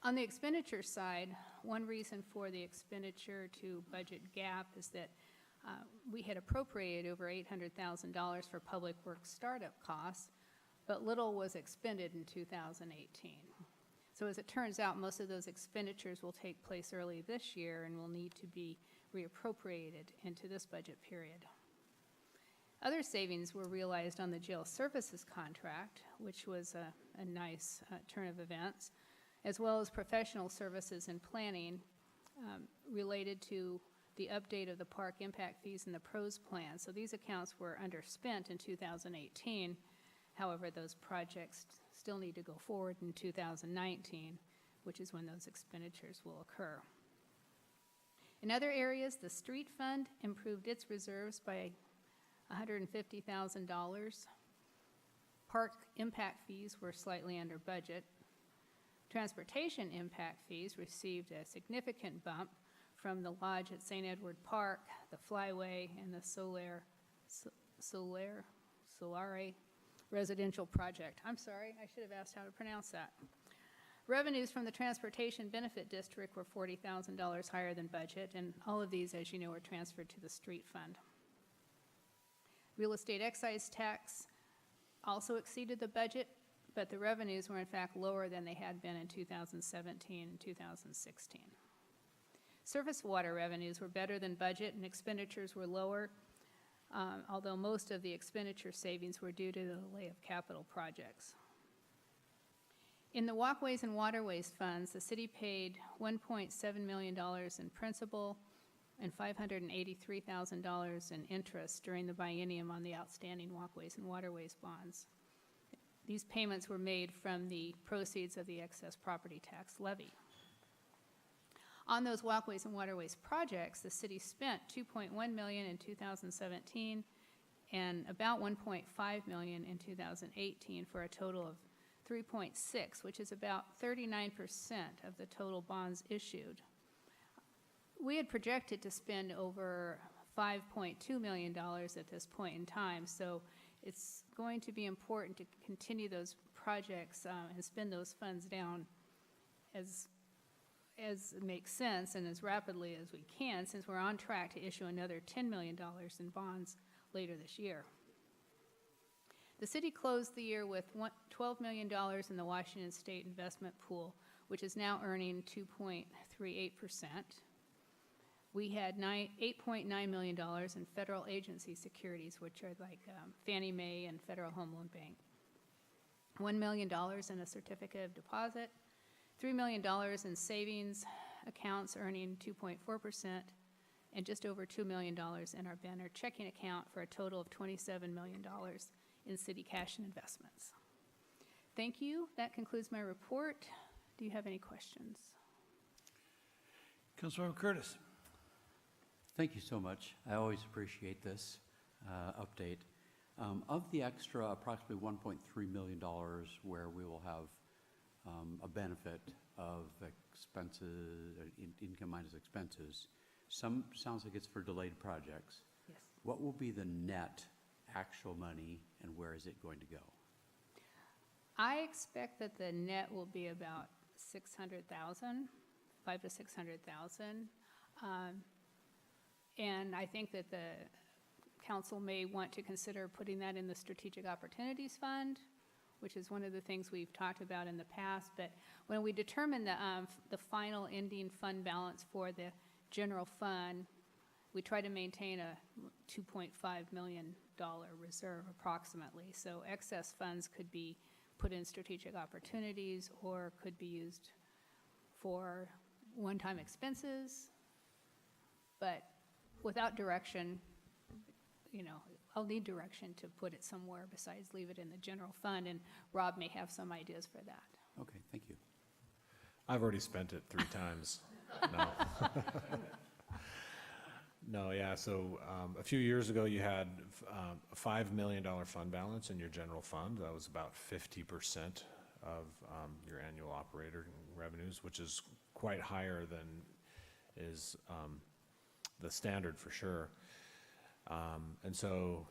On the expenditure side, one reason for the expenditure to budget gap is that we had appropriated over $800,000 for public works startup costs, but little was expended in 2018. So as it turns out, most of those expenditures will take place early this year and will need to be reappropriated into this budget period. Other savings were realized on the jail services contract, which was a nice turn of events, as well as professional services and planning related to the update of the park impact fees and the PROS plan. So these accounts were underspent in 2018. However, those projects still need to go forward in 2019, which is when those expenditures will occur. In other areas, the street fund improved its reserves by $150,000. Park impact fees were slightly under budget. Transportation impact fees received a significant bump from the lodge at St. Edward Park, the Flyway, and the Solare residential project. I'm sorry, I should have asked how to pronounce that. Revenues from the Transportation Benefit District were $40,000 higher than budget, and all of these, as you know, were transferred to the street fund. Real estate excise tax also exceeded the budget, but the revenues were in fact lower than they had been in 2017 and 2016. Surface water revenues were better than budget and expenditures were lower, although most of the expenditure savings were due to the delay of capital projects. In the Walkways and Waterways funds, the city paid $1.7 million in principal and $583,000 in interest during the biennium on the outstanding Walkways and Waterways bonds. These payments were made from the proceeds of the excess property tax levy. On those Walkways and Waterways projects, the city spent $2.1 million in 2017 and about $1.5 million in 2018 for a total of $3.6, which is about 39% of the total bonds issued. We had projected to spend over $5.2 million at this point in time, so it's going to be important to continue those projects and spend those funds down as it makes sense and as rapidly as we can, since we're on track to issue another $10 million in bonds later this year. The city closed the year with $12 million in the Washington State Investment Pool, which is now earning 2.38%. We had $8.9 million in federal agency securities, which are like Fannie Mae and Federal Home Loan Bank. $1 million in a certificate of deposit, $3 million in savings accounts earning 2.4%, and just over $2 million in our Banner checking account for a total of $27 million in city cash and investments. Thank you. That concludes my report. Do you have any questions? Councilmember Curtis. Thank you so much. I always appreciate this update. Of the extra approximately $1.3 million where we will have a benefit of expenses, income minus expenses, some sounds like it's for delayed projects. Yes. What will be the net actual money and where is it going to go? I expect that the net will be about $600,000, $500,000 to $600,000. And I think that the council may want to consider putting that in the Strategic Opportunities Fund, which is one of the things we've talked about in the past. But when we determine the final ending fund balance for the general fund, we try to maintain a $2.5 million reserve approximately. So excess funds could be put in strategic opportunities or could be used for one-time expenses. But without direction, you know, I'll need direction to put it somewhere besides leave it in the general fund, and Rob may have some ideas for that. Okay, thank you. I've already spent it 3 times. No. No, yeah, so a few years ago you had a $5 million fund balance in your general fund. That was about 50% of your annual operating revenues, which is quite higher than is the standard for sure. And so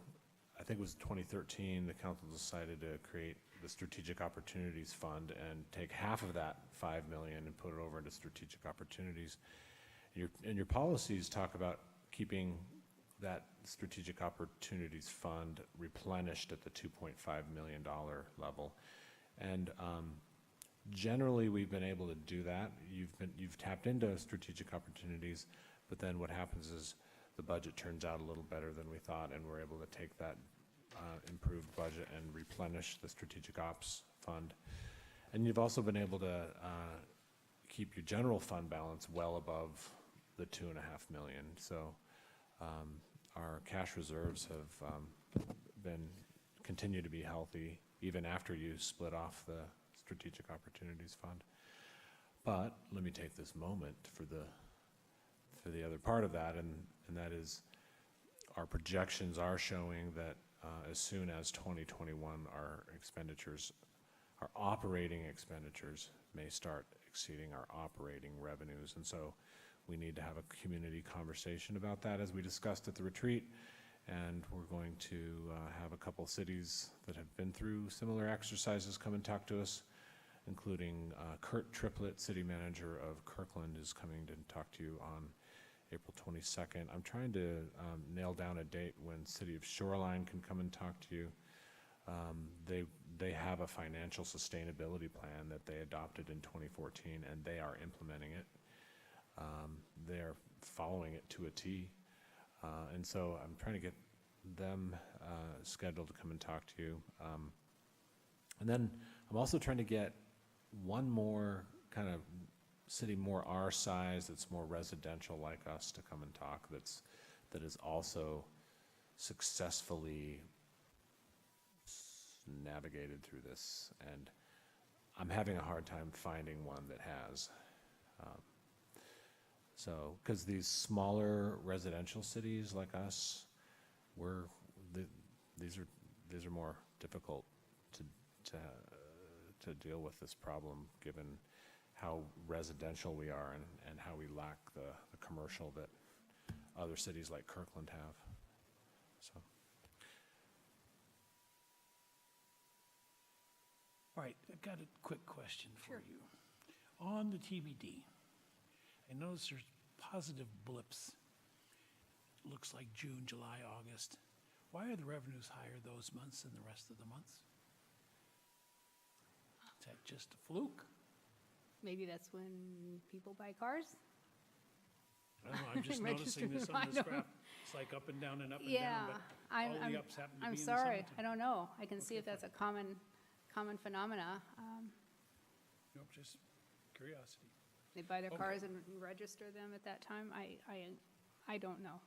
I think it was 2013, the council decided to create the Strategic Opportunities Fund and take half of that 5 million and put it over into strategic opportunities. And your policies talk about keeping that Strategic Opportunities Fund replenished at the $2.5 million level. And generally, we've been able to do that. You've tapped into strategic opportunities, but then what happens is the budget turns out a little better than we thought, and we're able to take that improved budget and replenish the Strategic Ops Fund. And you've also been able to keep your general fund balance well above the 2.5 million. So our cash reserves have continue to be healthy even after you split off the Strategic Opportunities Fund. But let me take this moment for the other part of that, and that is our projections are showing that as soon as 2021, our operating expenditures may start exceeding our operating revenues. And so we need to have a community conversation about that, as we discussed at the retreat. And we're going to have a couple cities that have been through similar exercises come and talk to us, including Kurt Triplett, city manager of Kirkland, is coming to talk to you on April 22nd. I'm trying to nail down a date when City of Shoreline can come and talk to you. They have a financial sustainability plan that they adopted in 2014, and they are implementing it. They're following it to a T. And so I'm trying to get them scheduled to come and talk to you. And then I'm also trying to get one more kind of city more our size, that's more residential like us, to come and talk, that is also successfully navigated through this. And I'm having a hard time finding one that has. So, because these smaller residential cities like us, these are more difficult to deal with this problem, given how residential we are and how we lack the commercial that other cities like Kirkland have. So. All right, I've got a quick question for you. On the TBD, I noticed there's positive blips. Looks like June, July, August. Why are the revenues higher those months than the rest of the months? Is that just a fluke? Maybe that's when people buy cars? I don't know, I'm just noticing this on this graph. It's like up and down and up and down, but all the ups happen to be in I'm the sorry, summertime. I don't know. I can see if that's a common phenomena. Nope, just curiosity. They buy their Okay. cars and register them at that time. I don't know.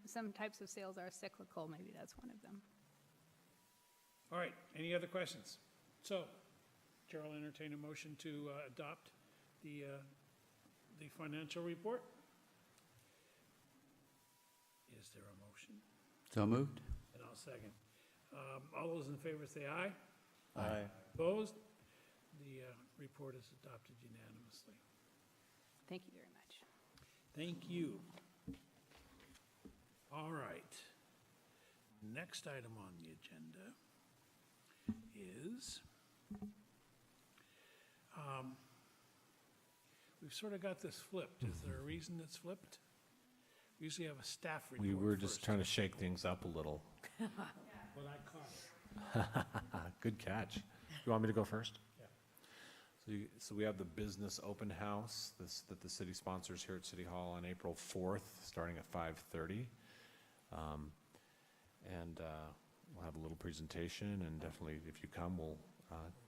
Some types of sales are cyclical. Maybe that's one of them. All right, any other questions? So, Chair will entertain a motion to adopt the financial report. Is there a motion? So moved. And I'll second. All those in favor say aye. Aye. Opposed? The report is adopted unanimously. Thank you very much. Thank you. All right. Next item on the agenda is, we've sort of got this flipped. Is there a reason it's flipped? We usually have a staff report We were just first. trying to shake things up a little. But I caught it. Good catch. You want me to go first? Yeah. So we have the business open house that the city sponsors here at City Hall on April 4th, starting at 5:30. And we'll have a little presentation, and definitely if you come, we'll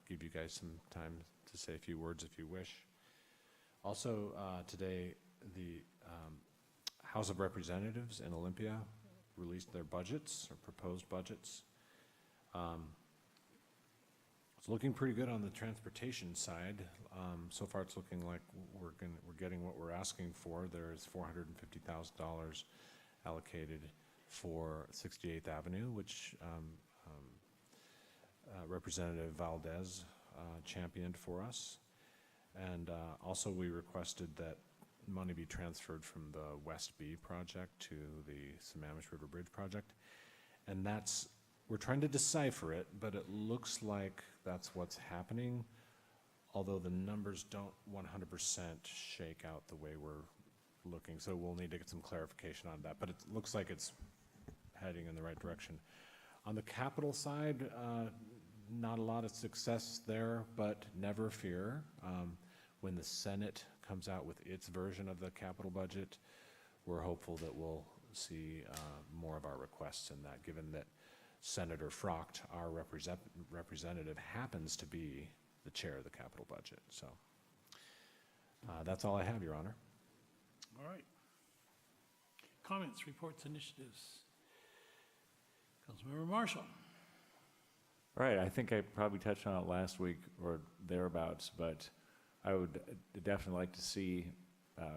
give you guys some time to say a few words if you wish. Also today, the House of Representatives in Olympia released their budgets, or proposed budgets. It's looking pretty good on the transportation side. So far, it's looking like we're getting what we're asking for. There is $450,000 allocated for 68th Avenue, which Representative Valdez championed for us. And also, we requested that money be transferred from the West B project to the Sammamish River Bridge project. And that's we're trying to decipher it, but it looks like that's what's happening, although the numbers don't 100% shake out the way we're looking. So we'll need to get some clarification on that, but it looks like it's heading in the right direction. On the capital side, not a lot of success there, but never fear. When the Senate comes out with its version of the capital budget, we're hopeful that we'll see more of our requests in that, given that Senator Frocht, our representative, happens to be the chair of the capital budget. So that's all I have, Your Honor. All right. Comments, reports, initiatives. Councilmember Marshall. All right, I think I probably touched on it last week or thereabouts, but I would definitely like to see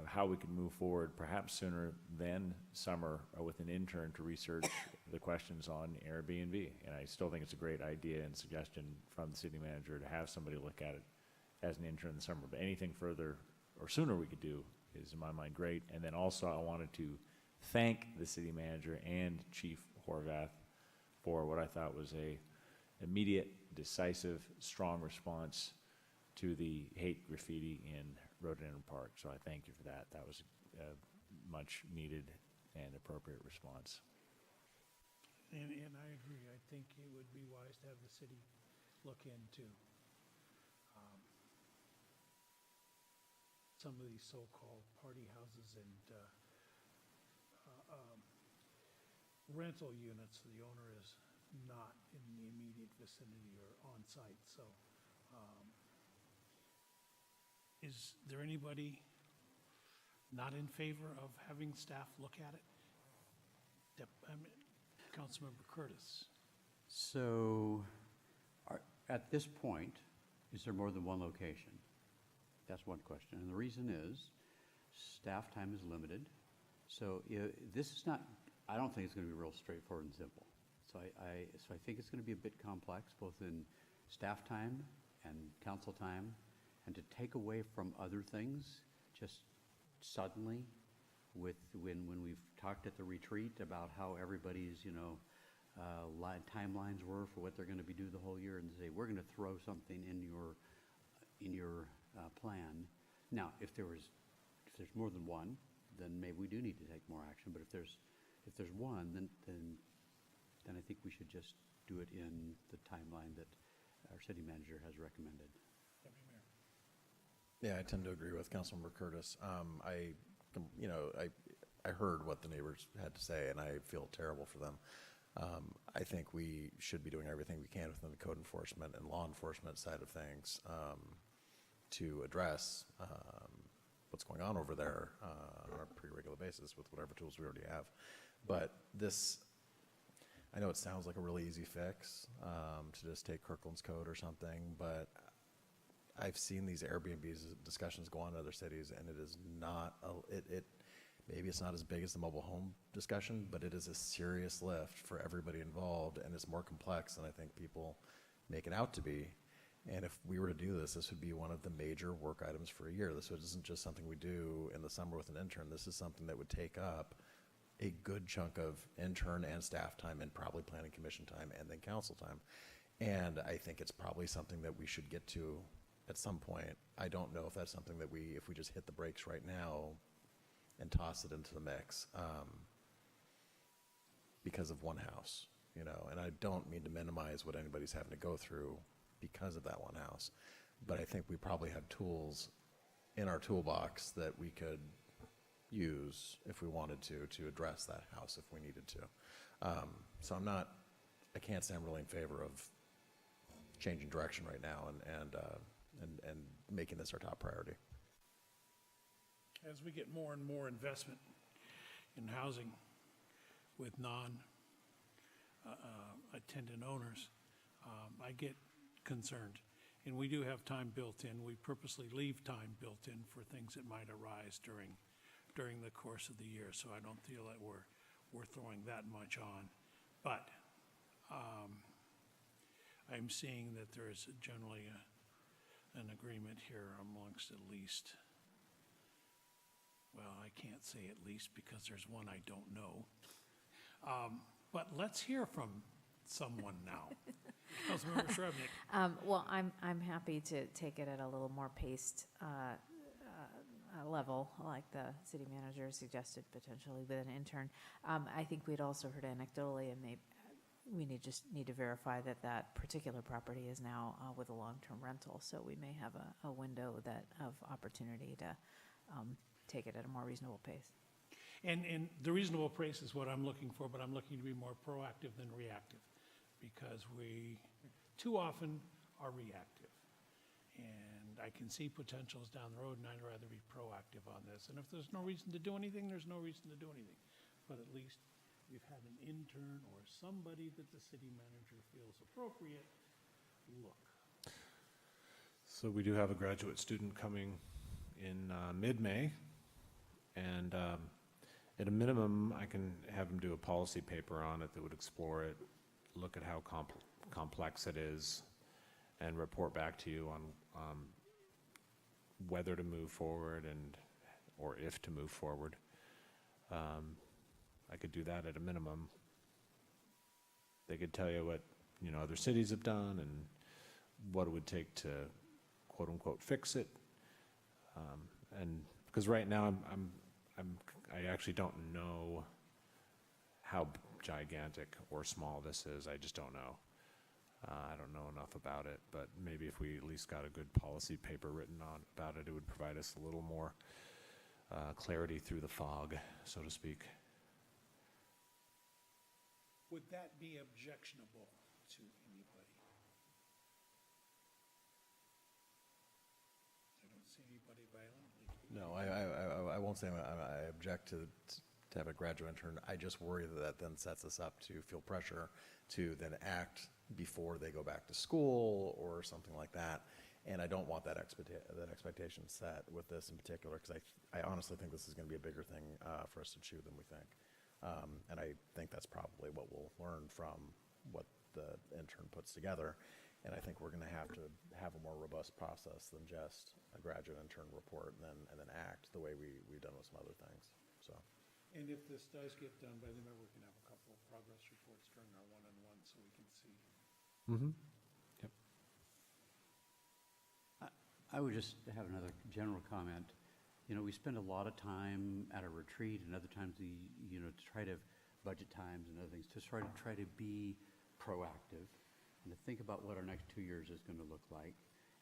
how we can move forward, perhaps sooner than summer, with an intern to research the questions on Airbnb. And I still think it's a great idea and suggestion from the city manager to have somebody look at it as an intern in the summer. But anything further or sooner we could do is, in my mind, great. And then also I wanted to thank the city manager and Chief Horvath for what I thought was a immediate, decisive, strong response to the hate graffiti in Rhododendron Park. So I thank you for that. That was a much needed and appropriate response. And I agree. I think it would be wise to have the city look into some of these so-called party houses and rental units. The owner is not in the immediate vicinity or on site. So is there anybody not in favor of having staff look at it? Councilmember Curtis. So at this point, is there more than one location? That's one question. And the reason is staff time is limited. So this is not, I don't think it's going to be real straightforward and simple. So I think it's going to be a bit complex, both in staff time and council time, and to take away from other things just suddenly with when we've talked at the retreat about how everybody's, timelines were for what they're going to be doing the whole year, and say, we're going to throw something in your plan. Now, if there's more than one, then maybe we do need to take more action. But if there's one, then I think we should just do it in the timeline that our city manager has recommended. Yeah, I tend to agree with Councilmember Curtis. I heard what the neighbors had to say, and I feel terrible for them. I think we should be doing everything we can within the code enforcement and law enforcement side of things to address what's going on over there on a pretty regular basis with whatever tools we already have. But this, I know it sounds like a really easy fix to just take Kirkland's code or something, but I've seen these Airbnb discussions go on in other cities, and it is not, maybe it's not as big as the mobile home discussion, but it is a serious lift for everybody involved, and it's more complex than I think people make it out to be. And if we were to do this would be one of the major work items for a year. This isn't just something we do in the summer with an intern. This is something that would take up a good chunk of intern and staff time, and probably planning commission time, and then council time. And I think it's probably something that we should get to at some point. I don't know if that's something that if we just hit the brakes right now and toss it into the mix because of one house, and I don't mean to minimize what anybody's having to go through because of that one house, but I think we probably have tools in our toolbox that we could use if we wanted to address that house if we needed to. So I can't say I'm really in favor of changing direction right now and making this our top priority. As we get more and more investment in housing with non-attendant owners, I get concerned. And we do have time built in. We purposely leave time built in for things that might arise during the course of the year. So I don't feel that we're throwing that much on. But I'm seeing that there is generally an agreement here amongst at least, well, I can't say at least because there's one I don't know. But let's hear from someone now. Councilmember Shrubnik. Well, I'm happy to take it at a little more paced level, like the city manager suggested, potentially with an intern. I think we'd also heard anecdotally, and we just need to verify that that particular property is now with a long-term rental. So we may have a window of opportunity to take it at a more reasonable pace. And the reasonable pace is what I'm looking for, but I'm looking to be more proactive than reactive, because we too often are reactive. And I can see potentials down the road, and I'd rather be proactive on this. And if there's no reason to do anything, there's no reason to do anything. But at least we've had an intern or somebody that the city manager feels appropriate look. So we do have a graduate student coming in mid-May, and at a minimum, I can have him do a policy paper on it that would explore it, look at how complex it is, and report back to you on whether to move forward or if to move forward. I could do that at a minimum. They could tell you what other cities have done and what it would take to quote unquote fix it. And because right now I actually don't know how gigantic or small this is. I just don't know. I don't know enough about it, but maybe if we at least got a good policy paper written about it, it would provide us a little more clarity through the fog, so to speak. Would that be objectionable to anybody? I don't see anybody violently. No, I won't say I object to have a graduate intern. I just worry that then sets us up to feel pressure to then act before they go back to school or something like that. And I don't want that expectation set with this in particular, because I honestly think this is going to be a bigger thing for us to chew than we think. And I think that's probably what we'll learn from what the intern puts together. And I think we're going to have a more robust process than just a graduate intern report and then act the way we've done with some other things. So. And if this does get done by the end, we can have a couple of progress reports during our one-on-one so we can see. Mm-hmm. Yep. I would just have another general comment. We spend a lot of time at a retreat and other times to try to budget times and other things to try to be proactive and to think about what our next 2 years is going to look like.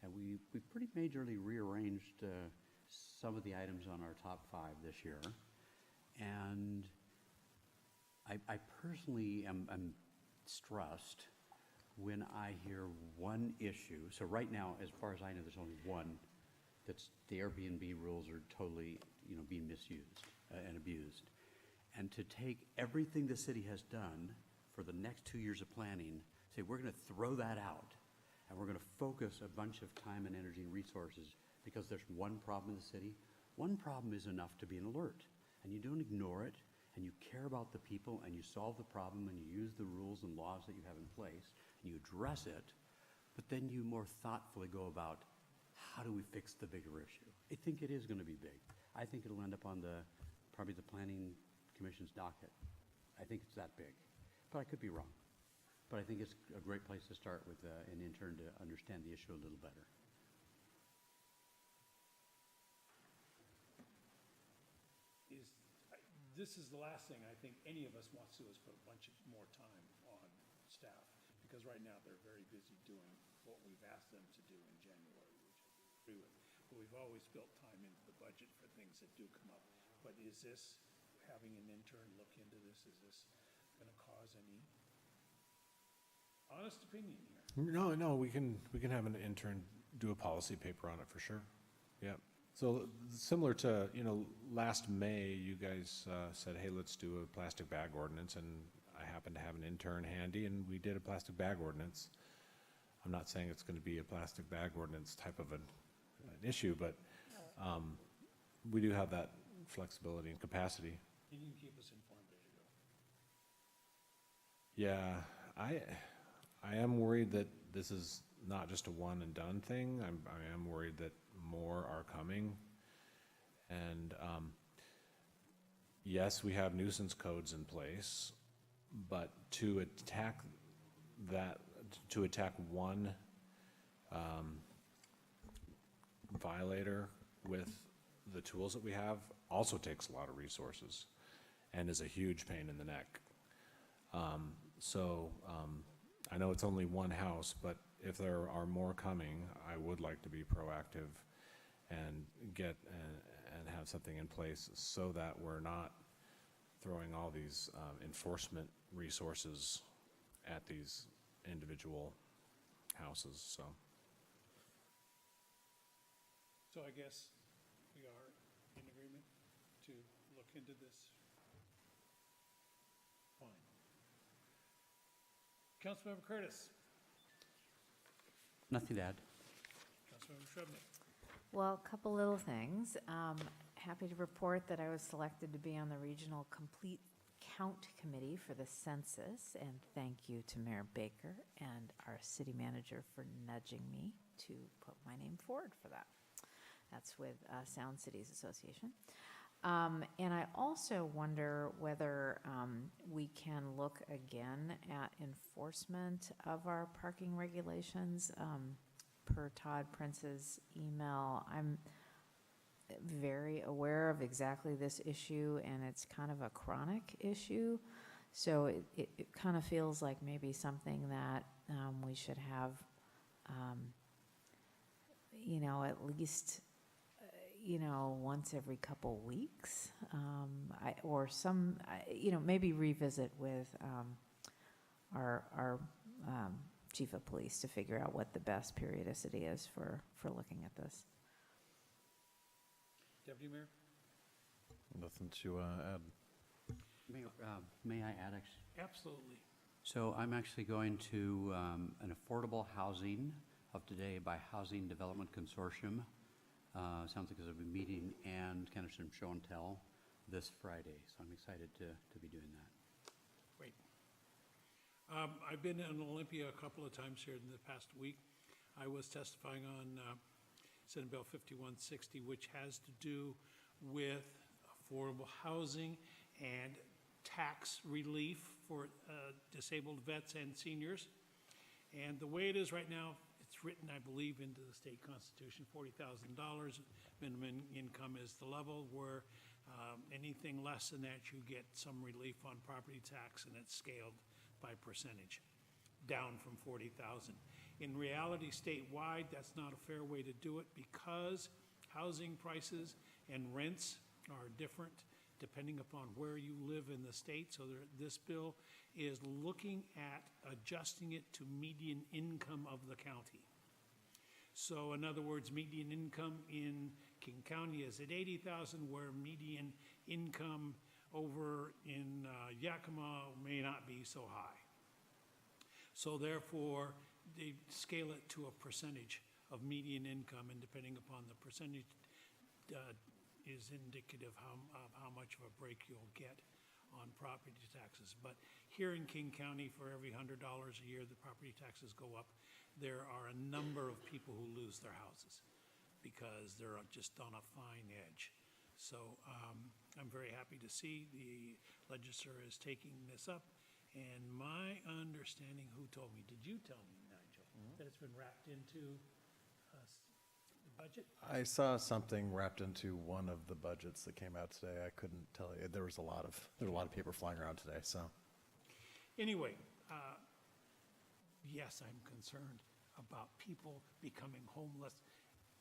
And we pretty majorly rearranged some of the items on our top 5 this year. And I personally am stressed when I hear one issue. So right now, as far as I know, there's only one. That's the Airbnb rules are totally, being misused and abused. And to take everything the city has done for the next 2 years of planning, say we're going to throw that out, and we're going to focus a bunch of time and energy and resources because there's one problem in the city. One problem is enough to be an alert, and you don't ignore it, and you care about the people, and you solve the problem, and you use the rules and laws that you have in place, and you address it, but then you more thoughtfully go about how do we fix the bigger issue? I think it is going to be big. I think it'll end up on probably the Planning Commission's docket. I think it's that big, but I could be wrong. But I think it's a great place to start with an intern to understand the issue a little better. This is the last thing I think any of us wants to do is put a bunch of more time on staff, because right now they're very busy doing what we've asked them to do in January, which I agree with. But we've always built time into the budget for things that do come up. But is this, having an intern look into this, is this going to cause any honest opinion here? No, we can have an intern do a policy paper on it for sure. Yep. So similar to, last May, you guys said, hey, let's do a plastic bag ordinance, and I happened to have an intern handy, and we did a plastic bag ordinance. I'm not saying it's going to be a plastic bag ordinance type of an issue, but we do have that flexibility and capacity. You can keep us informed as you go. Yeah, I am worried that this is not just a one and done thing. I am worried that more are coming. And yes, we have nuisance codes in place, but to attack that, to attack one violator with the tools that we have also takes a lot of resources and is a huge pain in the neck. I know it's only one house, but if there are more coming, I would like to be proactive and and have something in place so that we're not throwing all these enforcement resources at these individual houses, so. So I guess we are in agreement to look into this. Fine. Councilmember Curtis. Nothing to add. Councilmember Shrubnik. Well, a couple little things. Happy to report that I was selected to be on the Regional Complete Count Committee for the census, and thank you to Mayor Baker and our city manager for nudging me to put my name forward for that. That's with Sound Cities Association. And I also wonder whether we can look again at enforcement of our parking regulations. Per Todd Prince's email, I'm very aware of exactly this issue, and it's kind of a chronic issue. So it kind of feels like maybe something that we should have, at least, once every couple weeks, maybe revisit with our chief of police to figure out what the best periodicity is for looking at this. Deputy Mayor? Nothing to add. Mayor, may I add, actually? Absolutely. So I'm actually going to an affordable housing of today by Housing Development Consortium. Sounds like there's a meeting and kind of some show and tell this Friday. So I'm excited to be doing that. Great. I've been in Olympia a couple of times here in the past week. I was testifying on Senate Bill 5160, which has to do with affordable housing and tax relief for disabled vets and seniors. And the way it is right now, it's written, I believe, into the state constitution, $40,000 minimum income is the level where anything less than that, you get some relief on property tax, and it's scaled by percentage, down from 40,000. In reality, statewide, that's not a fair way to do it because housing prices and rents are different depending upon where you live in the state. So this bill is looking at adjusting it to median income of the county. So in other words, median income in King County is at 80,000, where median income over in Yakima may not be so high. So therefore, they scale it to a percentage of median income, and depending upon the percentage is indicative of how much of a break you'll get on property taxes. But here in King County, for every $100 a year the property taxes go up, there are a number of people who lose their houses because they're just on a fine edge. So I'm very happy to see the legislature is taking this up. And my understanding, who told me? Did you tell me, Nigel, that it's been wrapped into the budget? I saw something wrapped into one of the budgets that came out today. I couldn't tell you. There was a lot of paper flying around today. So Anyway, yes, I'm concerned about people becoming homeless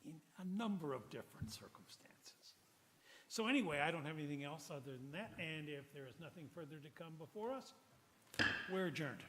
in a number of different circumstances. So anyway, I don't have anything else other than that. And if there is nothing further to come before us, we're adjourned.